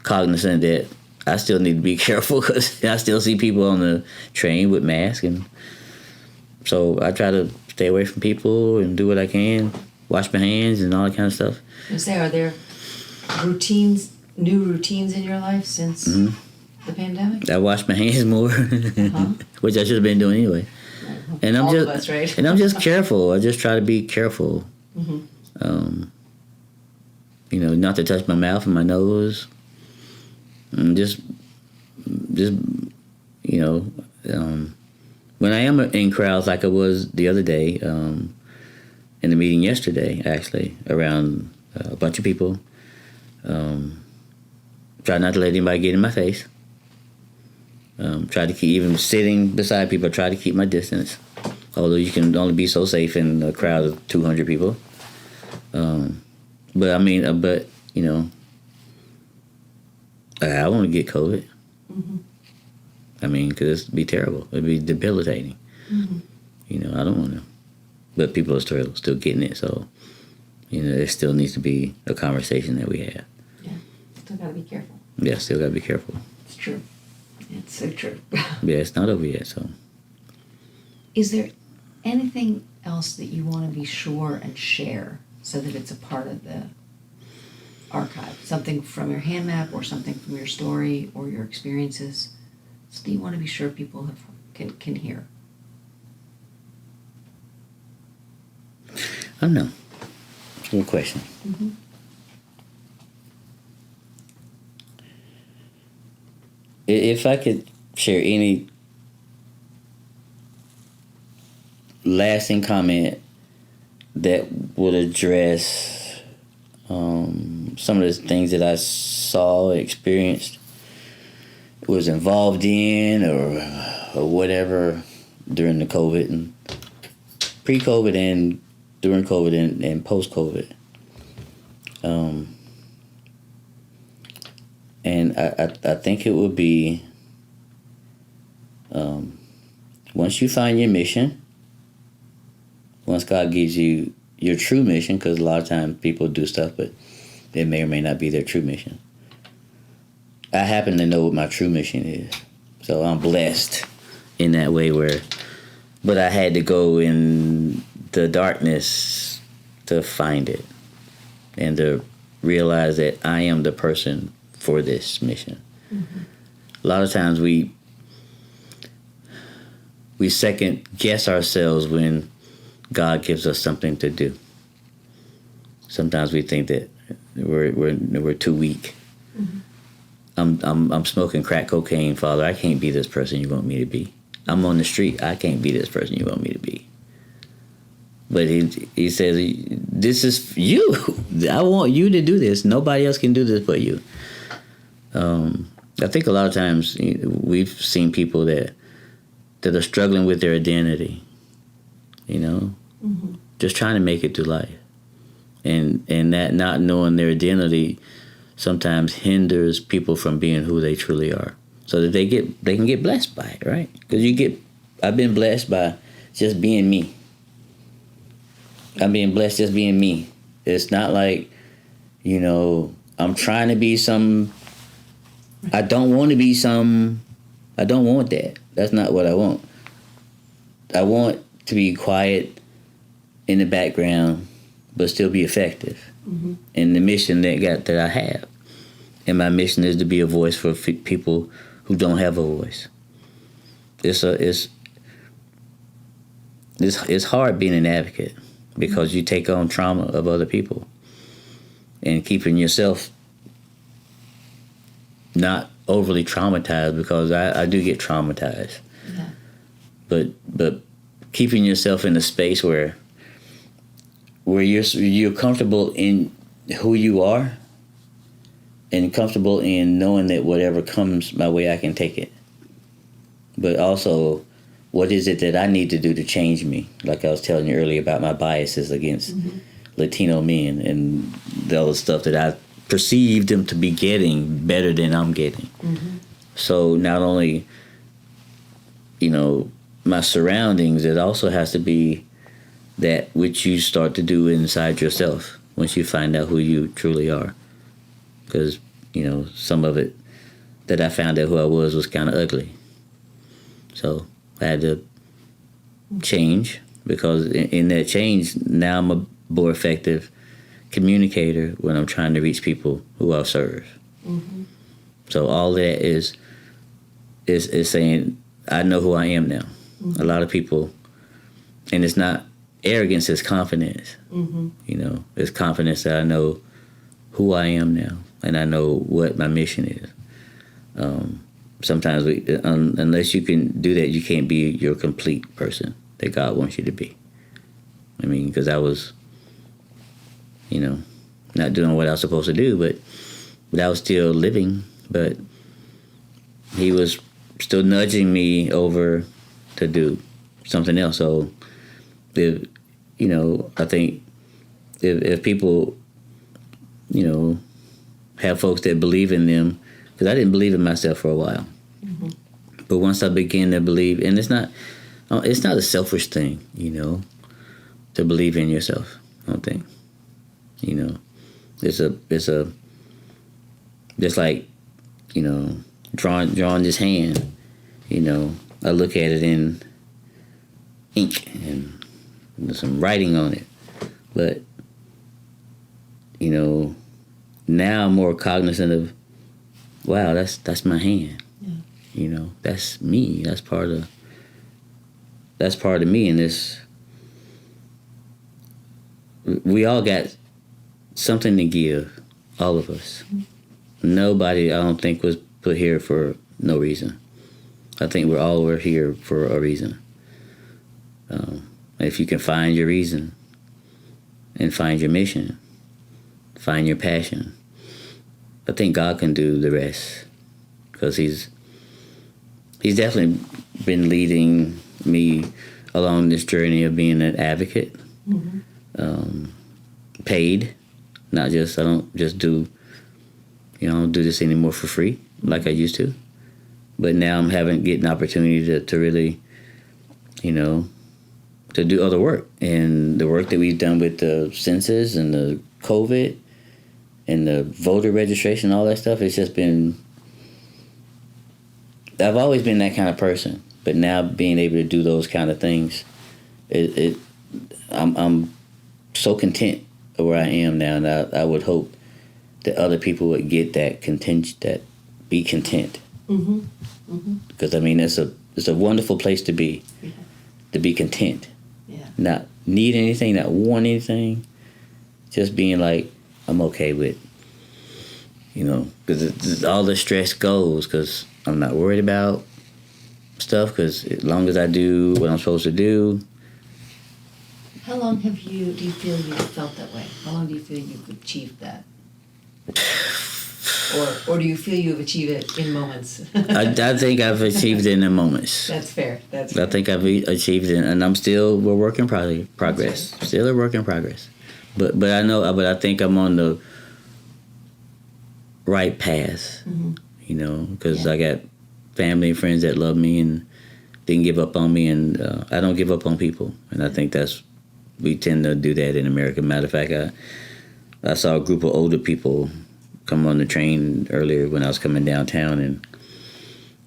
cognizant that I still need to be careful because I still see people on the train with masks, and so I try to stay away from people and do what I can, wash my hands and all that kind of stuff. Are there new routines in your life since the pandemic? I wash my hands more, which I should have been doing anyway. And I'm and I'm just careful. I just try to be careful. You know, not to touch my mouth and my nose. And just you know, when I am in crowds like I was the other day, in the meeting yesterday, actually, around a bunch of people, try not to let anybody get in my face. Try to keep, even sitting beside people, try to keep my distance. Although you can only be so safe in a crowd of 200 people. But I mean, you know, I want to get COVID. I mean, because it'd be terrible. It'd be debilitating. You know, I don't want to. But people are still getting it. So, you know, there still needs to be a conversation that we have. Yeah, still got to be careful. Yeah, still got to be careful. It's true. It's so true. Yeah, it's not over yet, so. Is there anything else that you want to be sure and share so that it's a part of the archive? Something from your hand map or something from your story or your experiences? So do you want to be sure people can hear? I don't know. It's a good question. If I could share any lasting comment that would address some of the things that I saw, experienced, was involved in, or whatever during the COVID and pre-COVID and during COVID and post-COVID. And I think it would be, once you find your mission, once God gives you your true mission, because a lot of times people do stuff, but it may or may not be their true mission. I happen to know what my true mission is. So I'm blessed in that way but I had to go in the darkness to find it and to realize that I am the person for this mission. Mm-hmm. A lot of times we second guess ourselves when God gives us something to do. Sometimes we think that we're too weak. Mm-hmm. I'm smoking crack cocaine, Father. I can't be this person you want me to be. I'm on the street. I can't be this person you want me to be. But he says, this is you. I want you to do this. Nobody else can do this but you. I think a lot of times we've seen people that are struggling with their identity, mm-hmm. just trying to make it through life. And that not knowing their identity sometimes hinders people from being who they truly are, so that they can get blessed by it, right? Because I've been blessed by just being me. I'm being blessed just being me. It's not like, I'm trying to be some. I don't want to be some. I don't want that. That's not what I want. I want to be quiet in the background, but still be effective. Mm-hmm. In the mission that I have. And my mission is to be a voice for people who don't have a voice. It's hard being an advocate because you take on trauma of other people and keeping yourself not overly traumatized, because I do get traumatized. Yeah. But keeping yourself in a space where you're comfortable in who you are and comfortable in knowing that whatever comes my way, I can take it. But also, what is it that I need to do to change me? Like I was telling you earlier about my biases against mm-hmm. Latino men and the other stuff that I perceive them to be getting better than I'm getting. Mm-hmm. So not only, my surroundings, it also has to be that which you start to do inside yourself once you find out who you truly are. Because, some of it that I found out who I was kind of ugly. So I had to change, because in that change, now I'm a more effective communicator when I'm trying to reach people who I'll serve. Mm-hmm. So all that is saying, I know who I am now. Mm-hmm. A lot of people, and it's not arrogance, it's confidence. Mm-hmm. It's confidence that I know who I am now, and I know what my mission is. Sometimes unless you can do that, you can't be your complete person that God wants you to be. I mean, because I was, not doing what I was supposed to do, but I was still living. But he was still nudging me over to do something else. So, I think if people, have folks that believe in them, because I didn't believe in myself for a while. Mm-hmm. But once I began to believe, and it's not a selfish thing, to believe in yourself, I don't think. It's just like, drawing this hand, I look at it in ink and there's some writing on it. But, now I'm more cognizant of, wow, that's my hand. Yeah. That's me. That's part of me. And this, we all got something to give, all of us. Mm-hmm. Nobody, I don't think, was put here for no reason. I think we're here for a reason. If you can find your reason and find your mission, find your passion, I think God can do the rest, because he's definitely been leading me along this journey of being an advocate, mm-hmm. Paid, not just, I don't just do, I don't do this anymore for free like I used to, but now I'm getting opportunity to really, to do other work, and the work that we've done with the census and the COVID and the voter registration, all that stuff, it's just been. I've always been that kind of person, but now being able to do those kind of things, I'm so content where I am now, and I would hope that other people would get that be content. Mm-hmm. Mm-hmm. Because I mean, it's a wonderful place to be, to be content. Yeah. Not need anything, not want anything, just being like, I'm okay with, because all the stress goes because I'm not worried about stuff, because as long as I do what I'm supposed to do. How long do you feel you've felt that way? How long do you feel you've achieved that? Or do you feel you've achieved it in moments? I think I've achieved it in moments. That's fair. I think I've achieved it, and we're work in progress. Right. Still a work in progress. But I think I'm on the right path, because I got family and friends that love me and didn't give up on me, and I don't give up on people. And I think we tend to do that in America. Matter of fact, I saw a group of older people come on the train earlier when I was coming downtown, and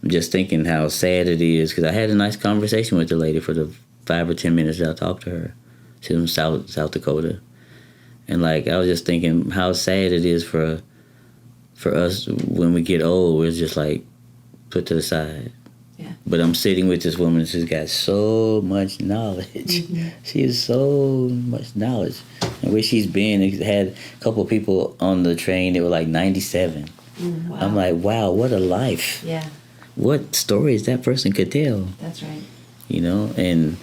I'm just thinking how sad it is, because I had a nice conversation with the lady for the 5 or 10 minutes that I talked to her. She's from South Dakota. And I was just thinking how sad it is for us when we get old. We're just put to the side. Yeah. But I'm sitting with this woman. She's got so much knowledge. Mm-hmm. She has so much knowledge. And where she's been, had a couple of people on the train that were 97. Wow. I'm like, wow, what a life. Yeah. What stories that person could tell. That's right. And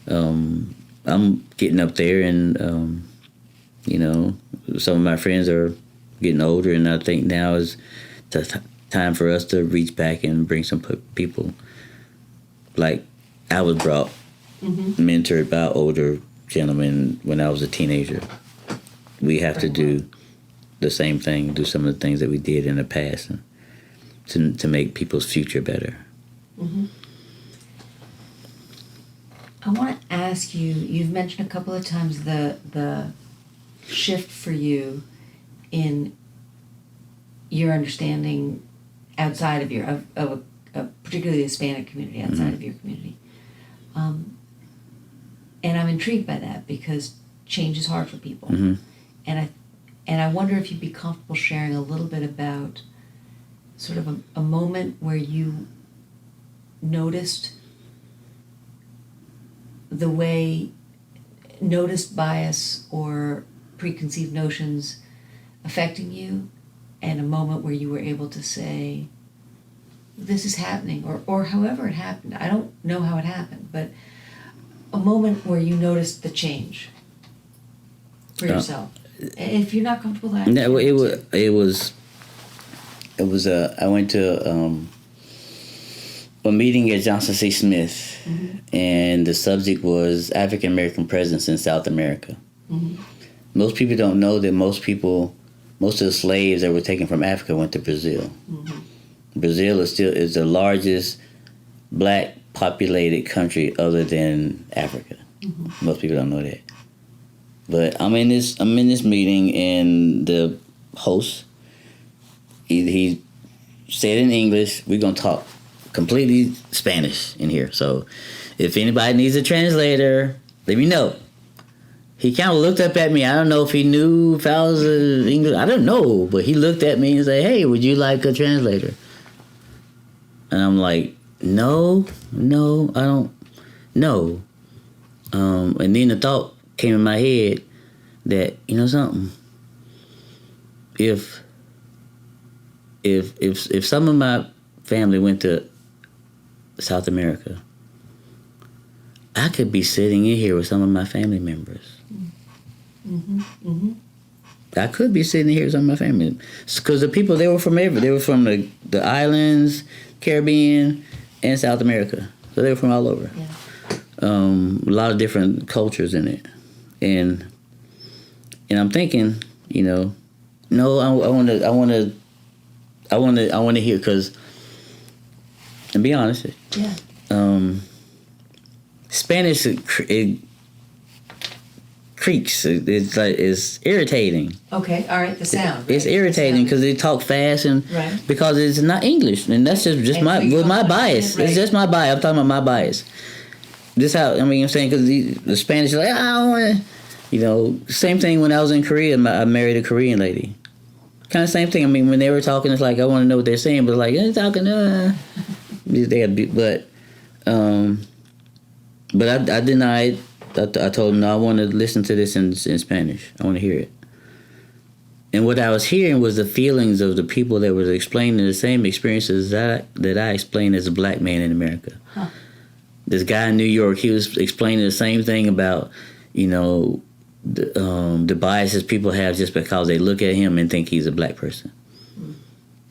I'm getting up there, and some of my friends are getting older, and I think now is the time for us to reach back and bring some people. Like I was brought, mentored by older gentlemen when I was a teenager. We have to do the same thing, do some of the things that we did in the past, and to make people's future better. Mm-hmm. I want to ask you, you've mentioned a couple of times the shift for you in your understanding outside of particularly the Hispanic community, outside of your community. And I'm intrigued by that because change is hard for people. Mm-hmm. And I wonder if you'd be comfortable sharing a little bit about sort of a moment where you noticed bias or preconceived notions affecting you, and a moment where you were able to say, this is happening, or however it happened. I don't know how it happened, but a moment where you noticed the change for yourself. If you're not comfortable with that. No, it was I went to a meeting at Johnson C. Smith, and the subject was African American presence in South America. Mm-hmm. Most people don't know that most of the slaves that were taken from Africa went to Brazil. Mm-hmm. Brazil is the largest black populated country other than Africa. Mm-hmm. Most people don't know that. But I'm in this meeting, and the host, he said in English, we're gonna talk completely Spanish in here. So if anybody needs a translator, let me know. He kind of looked up at me. I don't know if he knew if I was English. I don't know, but he looked at me and said, "Hey, would you like a translator?" And I'm like, No, I don't. No. And then the thought came in my head that, something. If some of my family went to South America, I could be sitting in here with some of my family members. Mm-hmm. Mm-hmm. I could be sitting here with some of my family, because the people, they were from the islands, Caribbean, and South America. So they were from all over. Yeah. A lot of different cultures in it, and I'm thinking, no, I want to hear, because, and be honest, Spanish it creaks. It's like it's irritating. Okay, all right, the sound. It's right? irritating The sound. because they talk fast and Right. because it's not English, and that's just And my so you with my don't bias. understand it, It's right. just my bias. I'm talking about my bias. This how I mean. I'm saying because the Spanish are like I don't want to. You know, same thing when I was in Korea. I married a Korean lady. Kind of same thing. I mean, when they were talking, it's like I want to know what they're saying, but like they're talking. They had, but I denied. I told them no. I want to listen to this in Spanish. I want to hear it. And what I was hearing was the feelings of the people that were explaining the same experiences that I explained as a black man in America. Huh. This guy in New York, he was explaining the same thing about, you know, the biases people have just because they look at him and think he's a black person.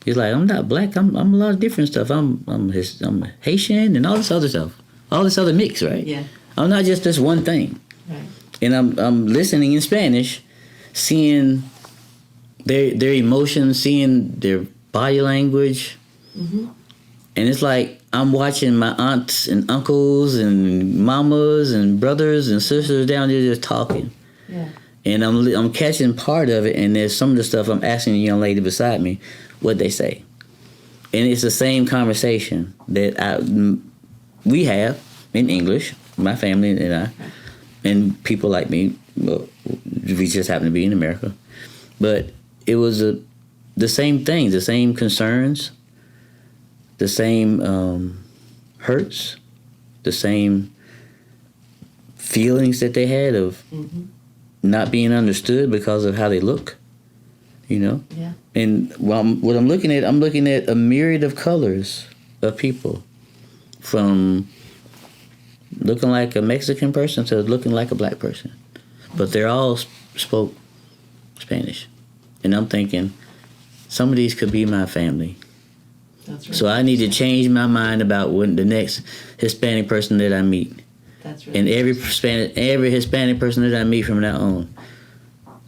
He's like, I'm not black. I'm a lot of different stuff. I'm Haitian and all this other stuff, all this other mix, right? Yeah. I'm not just this one thing. Right. And I'm listening in Spanish, seeing their emotions, seeing their body language, Mm-hmm. and it's like I'm watching my aunts and uncles and mamas and brothers and sisters down there just talking. Yeah. And I'm catching part of it, and there's some of the stuff I'm asking the young lady beside me what they say, and it's the same conversation that we have in English, my family and I, and people like me. Well, we just happen to be in America, but it was the same things, the same concerns, the same hurts, the same feelings that they had of not being understood because of how they look, you know? Yeah. And what I'm looking at a myriad of colors of people, from looking like a Mexican person to looking like a black person. But they're all spoke Spanish. And I'm thinking, some of these could be my family. That's right. So I need to change my mind about when the next Hispanic person that I meet. That's really And every Hispanic person that I meet from now on,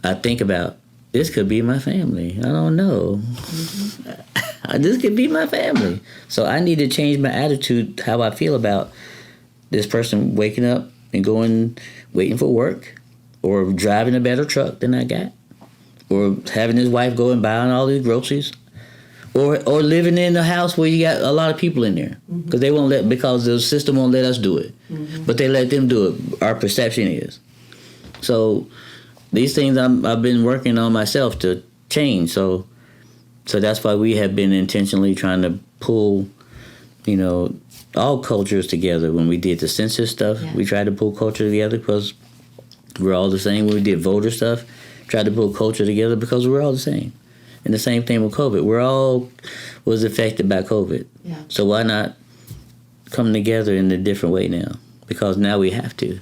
I think about, this could be my family. I don't know. This could be my family. So I need to change my attitude, how I feel about this person waking up and waiting for work, or driving a better truck than I got, or having his wife go and buying all these groceries, or living in a house where you got a lot of people in there because they won't because the system won't let us do it, but they let them do it. Our perception is. So these things I've been working on myself to change. So that's why we have been intentionally trying to pull, you know, all cultures together. When we did the census stuff, we tried to pull culture together because we're all the same. When we did voter stuff, tried to pull culture together because we're all the same. And the same thing with COVID. We're all was affected by COVID. Yeah. So why not come together in a different way now? Because now we have to.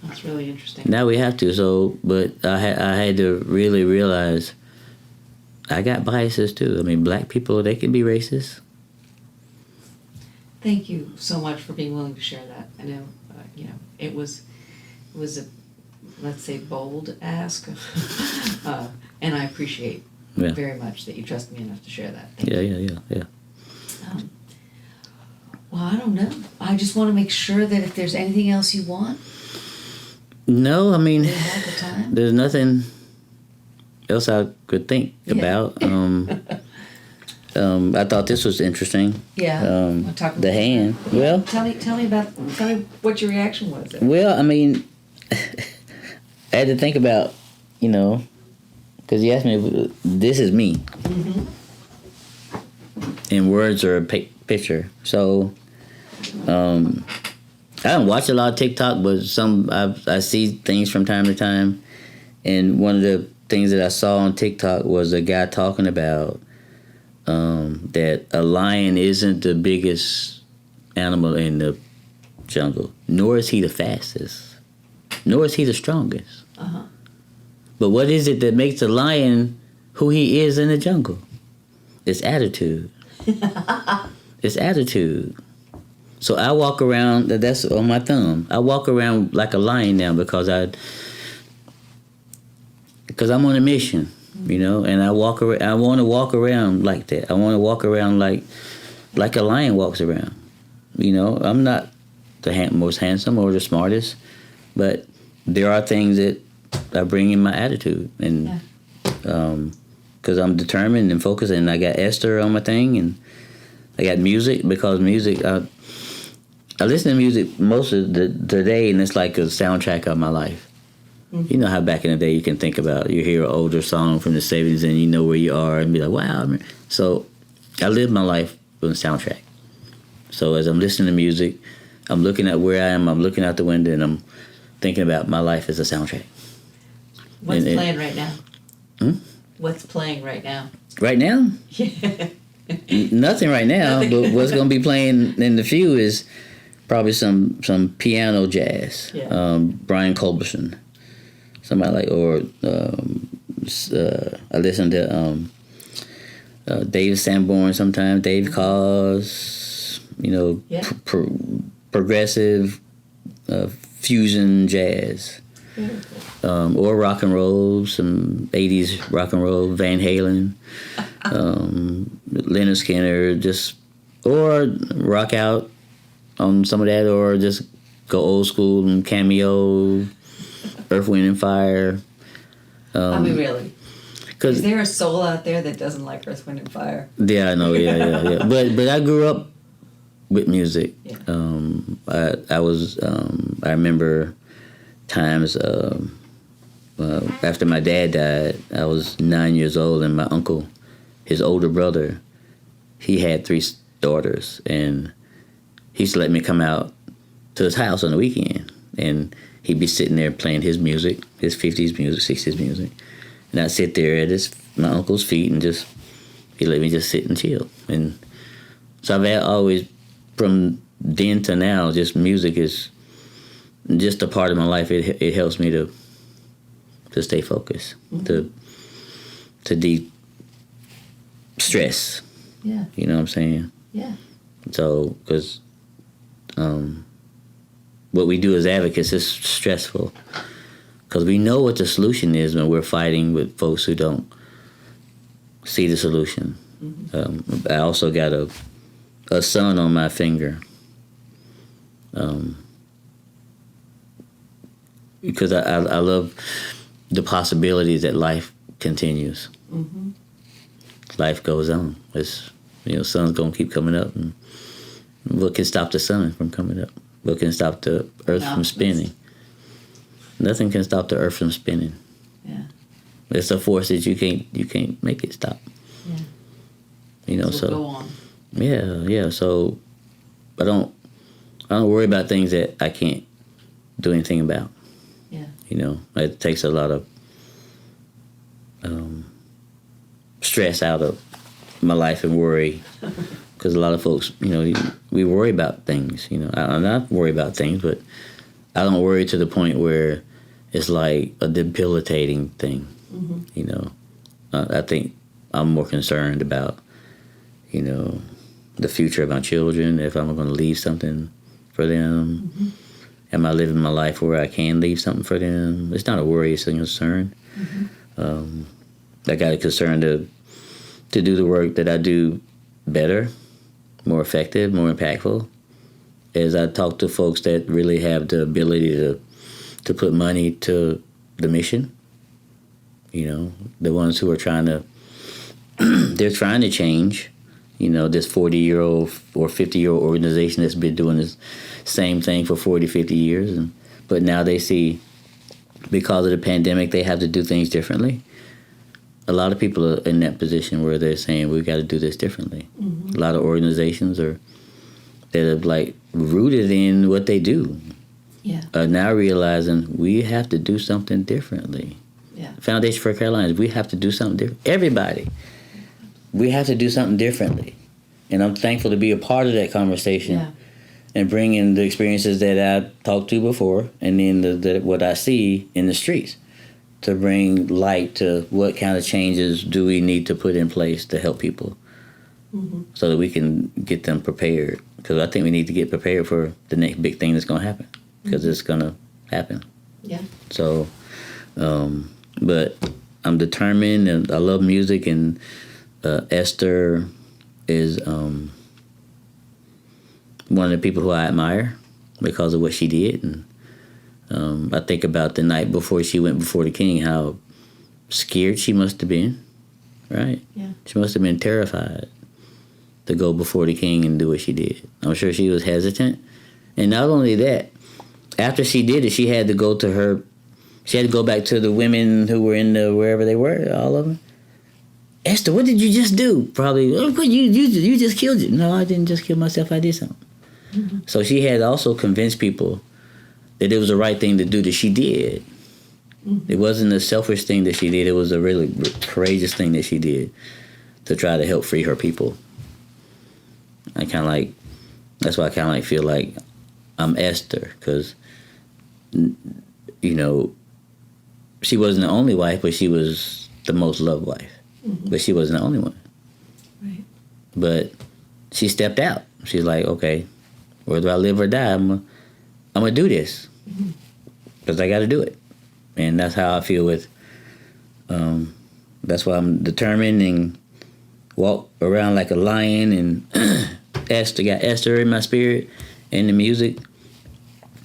That's really interesting. Now we have to. So, but I had to really realize I got biases too. I mean, black people, they can be racist. Thank you so much for being willing to share that. I know, it was a, let's say, bold ask, and I appreciate very much that you trust me enough to share that. Thank you. Yeah. Well, I don't know. I just want to make sure that if there's anything else you want, No, I mean, you have the time. there's nothing else I could think about. I thought this was interesting. Yeah. The Wanna talk about hand. that? Well, Tell me what your reaction was. Well, I mean, I had to think about, you know, because you asked me, this is me. And words are a picture. So, I don't watch a lot of TikTok, but I see things from time to time. And one of the things that I saw on TikTok was a guy talking about that a lion isn't the biggest animal in the jungle, nor is he the fastest, nor is he the strongest. But what is it that makes a lion who he is in the jungle? It's attitude. It's attitude. So I walk around, that's on my thumb. I walk around like a lion now because I'm on a mission, you know, and I want to walk around like that. I want to walk around like a lion walks around. You know, I'm not the most handsome or the smartest, but there are things that I bring in my attitude, and because I'm determined and focused, and I got Esther on my thing, and I got music, because music, I listen to music most of the day, and it's like a soundtrack of my life. Mm-hmm. You know how back in the day you can think about, you hear an older song from the 70s and you know where you are and be like, wow. So I live my life with a soundtrack. So as I'm listening to music, I'm looking at where I am, I'm looking out the window, and I'm thinking about my life as a soundtrack. What's playing right now? What's playing right now? Right now? Yeah. Nothing right now, but what's going to be playing in the few is probably some piano jazz. Yeah. Brian Culberson, somebody like, or I listen to Dave Sanborn sometimes, Dave Koz, progressive fusion jazz. Or rock and roll, some 80s rock and roll, Van Halen, Leonard Skinner, or rock out on some of that, or just go old school and Cameo, Earth, Wind and Fire. Really? Is there a soul out there that doesn't like Earth, Wind and Fire? Yeah, I know, yeah. But I grew up with music. Yeah. I remember times after my dad died, I was 9 years old, and my uncle, his older brother, he had 3 daughters, and he used to let me come out to his house on the weekend, and he'd be sitting there playing his music, his 50s music, 60s music, and I'd sit there at my uncle's feet, and he'd let me just sit and chill. And so I've always, from then to now, just music is just a part of my life. It helps me to stay focused, to de-stress. Yeah. You know what I'm saying? Yeah. So, because what we do as advocates is stressful, because we know what the solution is when we're fighting with folks who don't see the solution. Mm-hmm. I also got a sun on my finger. Because I love the possibilities that life continues. Mm-hmm. Life goes on. Sun's gonna keep coming up, and what can stop the sun from coming up? What can stop the earth from spinning? Nothing can stop the earth from spinning. Yeah. It's a force that you can't make it stop. Yeah. So go on. Yeah. So I don't worry about things that I can't do anything about. Yeah. It takes a lot of stress out of my life and worry, because a lot of folks, we worry about things. I'm not worried about things, but I don't worry to the point where it's like a debilitating thing. Mm-hmm. I think I'm more concerned about, the future of my children, if I'm going to leave something for them. Mm-hmm. Am I living my life where I can leave something for them? It's not a worry, it's a concern. Mm-hmm. I got a concern to do the work that I do better, more effective, more impactful. As I talk to folks that really have the ability to put money to the mission, the ones who are they're trying to change, this 40-year-old or 50-year-old organization that's been doing this same thing for 40, 50 years. But now they see, because of the pandemic, they have to do things differently. A lot of people are in that position where they're saying, we've got to do this differently. Mm-hmm. A lot of organizations that are rooted in what they do. Yeah. Are now realizing we have to do something differently. Yeah. Foundation for Carolinas, we have to do something different. Everybody. We have to do something differently. And I'm thankful to be a part of that conversation and bring in the experiences that I talked to before, and then what I see in the streets, to bring light to what kind of changes do we need to put in place to help people, so that we can get them prepared. Because I think we need to get prepared for the next big thing that's going to happen, because it's going to happen. Yeah. So, but I'm determined, and I love music, and Esther is one of the people who I admire because of what she did, and I think about the night before she went before the king, how scared she must have been, right? Yeah. She must have been terrified to go before the king and do what she did. I'm sure she was hesitant. And not only that, after she did it, she had to go back to the women who were in the, wherever they were, all of them. Esther, what did you just do? Probably, oh, you just killed you. No, I didn't just kill myself, I did something. Mm-hmm. So she had also convinced people that it was the right thing to do that she did. Mm-hmm. It wasn't a selfish thing that she did. It was a really courageous thing that she did to try to help free her people. That's why I kind of like feel like I'm Esther, because, you know, she wasn't the only wife, but she was the most loved wife. Mm-hmm. But she wasn't the only one. Right. But she stepped out. She's like, okay, whether I live or die, I'm gonna do this, because I got to do it. And that's how I feel with. That's why I'm determined and walk around like a lion, and got Esther in my spirit and the music.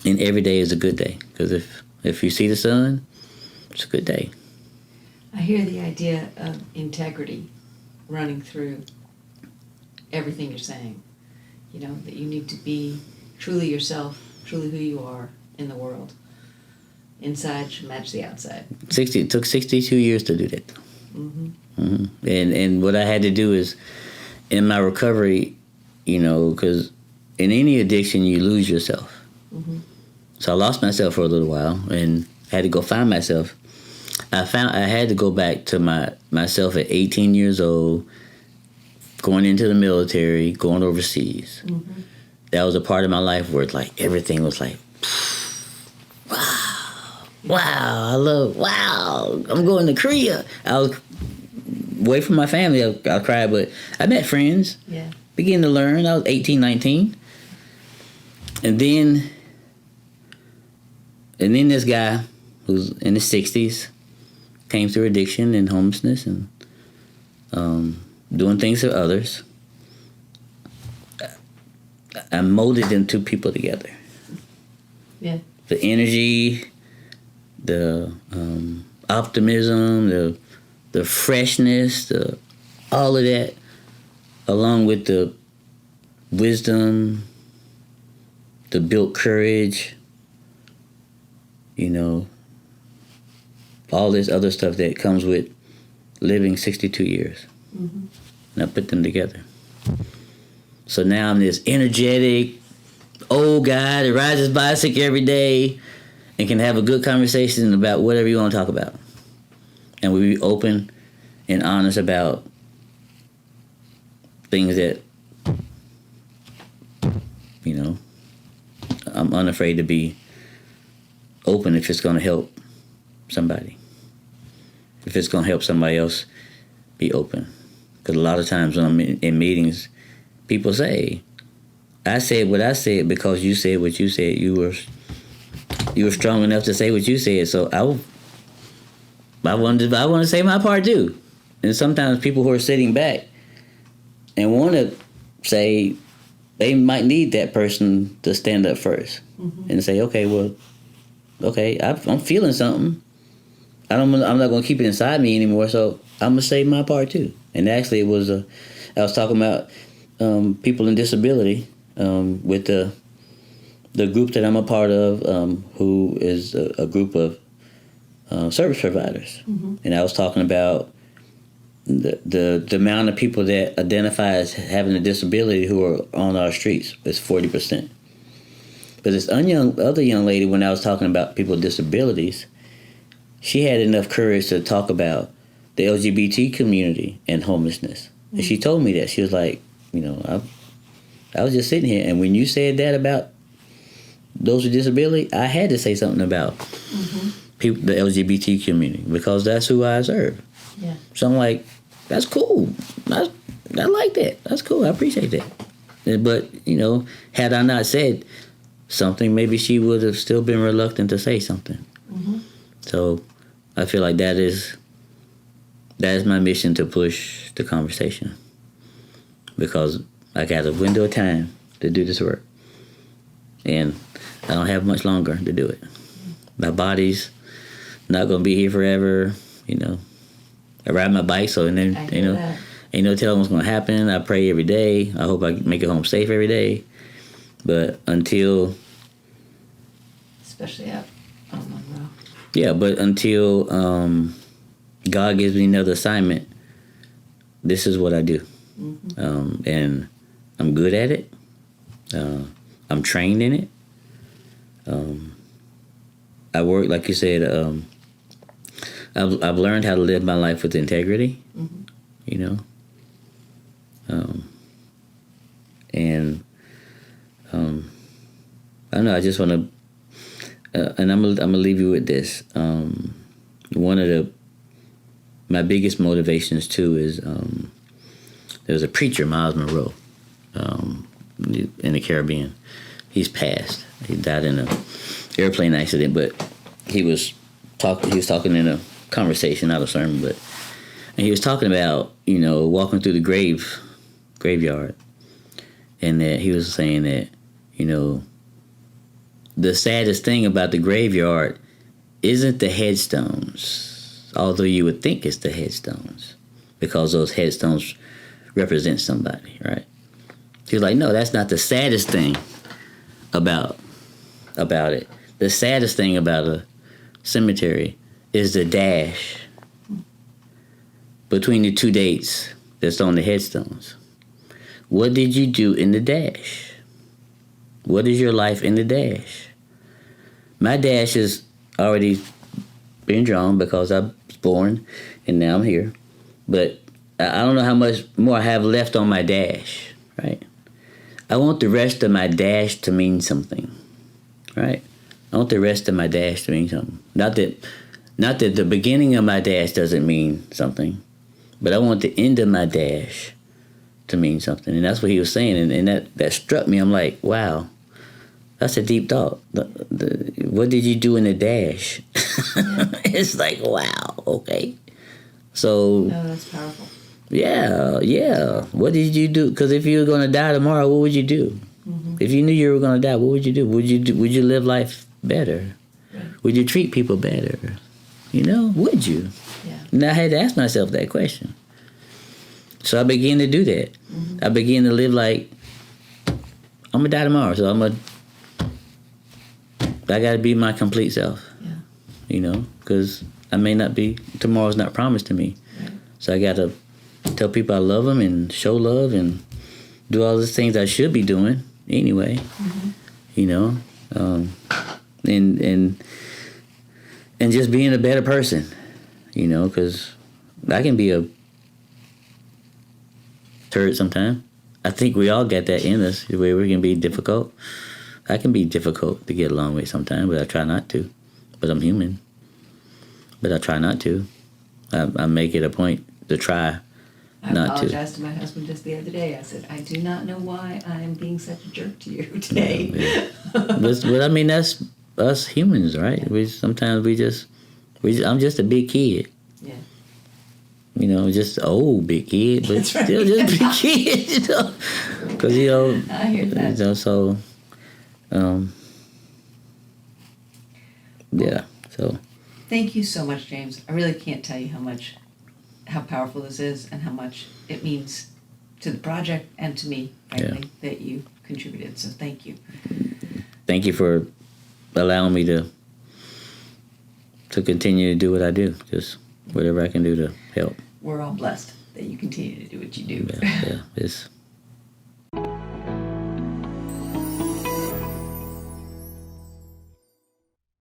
And every day is a good day, because if you see the sun, it's a good day. I hear the idea of integrity running through everything you're saying. You know, that you need to be truly yourself, truly who you are in the world. Inside should match the outside. It took 62 years to do that. Mm-hmm. Mm-hmm. And what I had to do is, in my recovery, you know, because in any addiction you lose yourself. Mm-hmm. So I lost myself for a little while and had to go find myself. I had to go back to myself at 18 years old, going into the military, going overseas. Mm-hmm. That was a part of my life where it's like everything was like, wow, I'm going to Korea. I was away from my family. I cried, but I met friends. Yeah. Began to learn. I was 18, 19. And then this guy who's in his 60s came through addiction and homelessness and doing things to others. I molded them two people together. Yeah. The energy, the optimism, the freshness, all of that, along with the wisdom, the built courage, you know, all this other stuff that comes with living 62 years. Mm-hmm. And I put them together. So now I'm this energetic old guy that rides his bicycle every day and can have a good conversation about whatever you want to talk about. And we be open and honest about things that, you know, I'm unafraid to be open if it's going to help somebody. If it's going to help somebody else, be open. Because a lot of times when I'm in meetings, people say, I said what I said because you said what you said. You were strong enough to say what you said. So I want to say my part too. And sometimes people who are sitting back and want to say, they might need that person to stand up first. Mm-hmm. And say, okay, I'm feeling something. I'm not going to keep it inside me anymore, so I'm going to say my part too. And actually, I was talking about people in disability with the group that I'm a part of, who is a group of service providers. Mm-hmm. And I was talking about the amount of people that identify as having a disability who are on our streets is 40%. But this other young lady, when I was talking about people with disabilities, she had enough courage to talk about the LGBT community and homelessness. Mm-hmm. And she told me that. She was like, you know, I was just sitting here, and when you said that about those with disability, I had to say something about people, the LGBT community, because that's who I serve. Yeah. So I'm like, that's cool. I like that. That's cool. I appreciate that. But, you know, had I not said something, maybe she would have still been reluctant to say something. Mm-hmm. So I feel like that is my mission, to push the conversation, because I got a window of time to do this work, and I don't have much longer to do it. My body's not gonna be here forever. You know, I ride my bike, so and then I you know, that. ain't no telling what's gonna happen. I pray every day. I hope I make it home safe every day. But until, Especially up on Monroe. yeah, but until God gives me another assignment, this is what I do, and I'm good at it. I'm trained in it. I work, like you said. I've learned how to live my life with integrity. You know, and I don't know. I just want to, and I'm gonna leave you with this. One of my biggest motivations too is there was a preacher, Miles Monroe, in the Caribbean. He's passed. He died in an airplane accident, but he was talking in a conversation, not a sermon, and he was talking about, you know, walking through the graveyard, and that he was saying that, you know, the saddest thing about the graveyard isn't the headstones, although you would think it's the headstones, because those headstones represent somebody, right? He was like, no, that's not the saddest thing about it. The saddest thing about a cemetery is the dash between the two dates that's on the headstones. What did you do in the dash? What is your life in the dash? My dash is already been drawn because I was born and now I'm here. But I don't know how much more I have left on my dash, right? I want the rest of my dash to mean something, right? I want the rest of my dash to mean something. Not that the beginning of my dash doesn't mean something, but I want the end of my dash to mean something. And that's what he was saying, and that struck me. I'm like, wow, that's a deep thought. What did you do in the dash? Yeah. It's like, wow, okay. So, No, that's powerful. Yeah. What did you do? Because if you were going to die tomorrow, what would you do? If you knew you were going to die, what would you do? Would you live life better? Right. Would you treat people better? You know, would you? Yeah. And I had to ask myself that question. So I began to do that. I began to live like, I'm going to die tomorrow, so I got to be my complete self. Yeah. You know, because I may not be, tomorrow's not promised to me. Right. So I got to tell people I love them and show love and do all these things I should be doing anyway. You know, and just being a better person. You know, because I can be a turd sometimes. I think we all get that in us, where we can be difficult. I can be difficult to get along with sometimes, but I try not to. But I'm human. But I try not to. I make it a point to try I not to. apologized to my husband just the other day. I said, I do not know why I am being such a jerk to you today. Yeah. But I mean, that's us humans, right? I'm just a big kid. Yeah. You know, just an old big kid, but That's right. still just a big kid, you know. Because, you know, I hear that. you know, so, yeah, so. Thank you so much, James. I really can't tell you how powerful this is and how much it means to the project and to me, frankly, that you contributed. So thank you. Thank you for allowing me to continue to do what I do. Just whatever I can do to help. We're all blessed that you continue to do what you do. Yeah, it's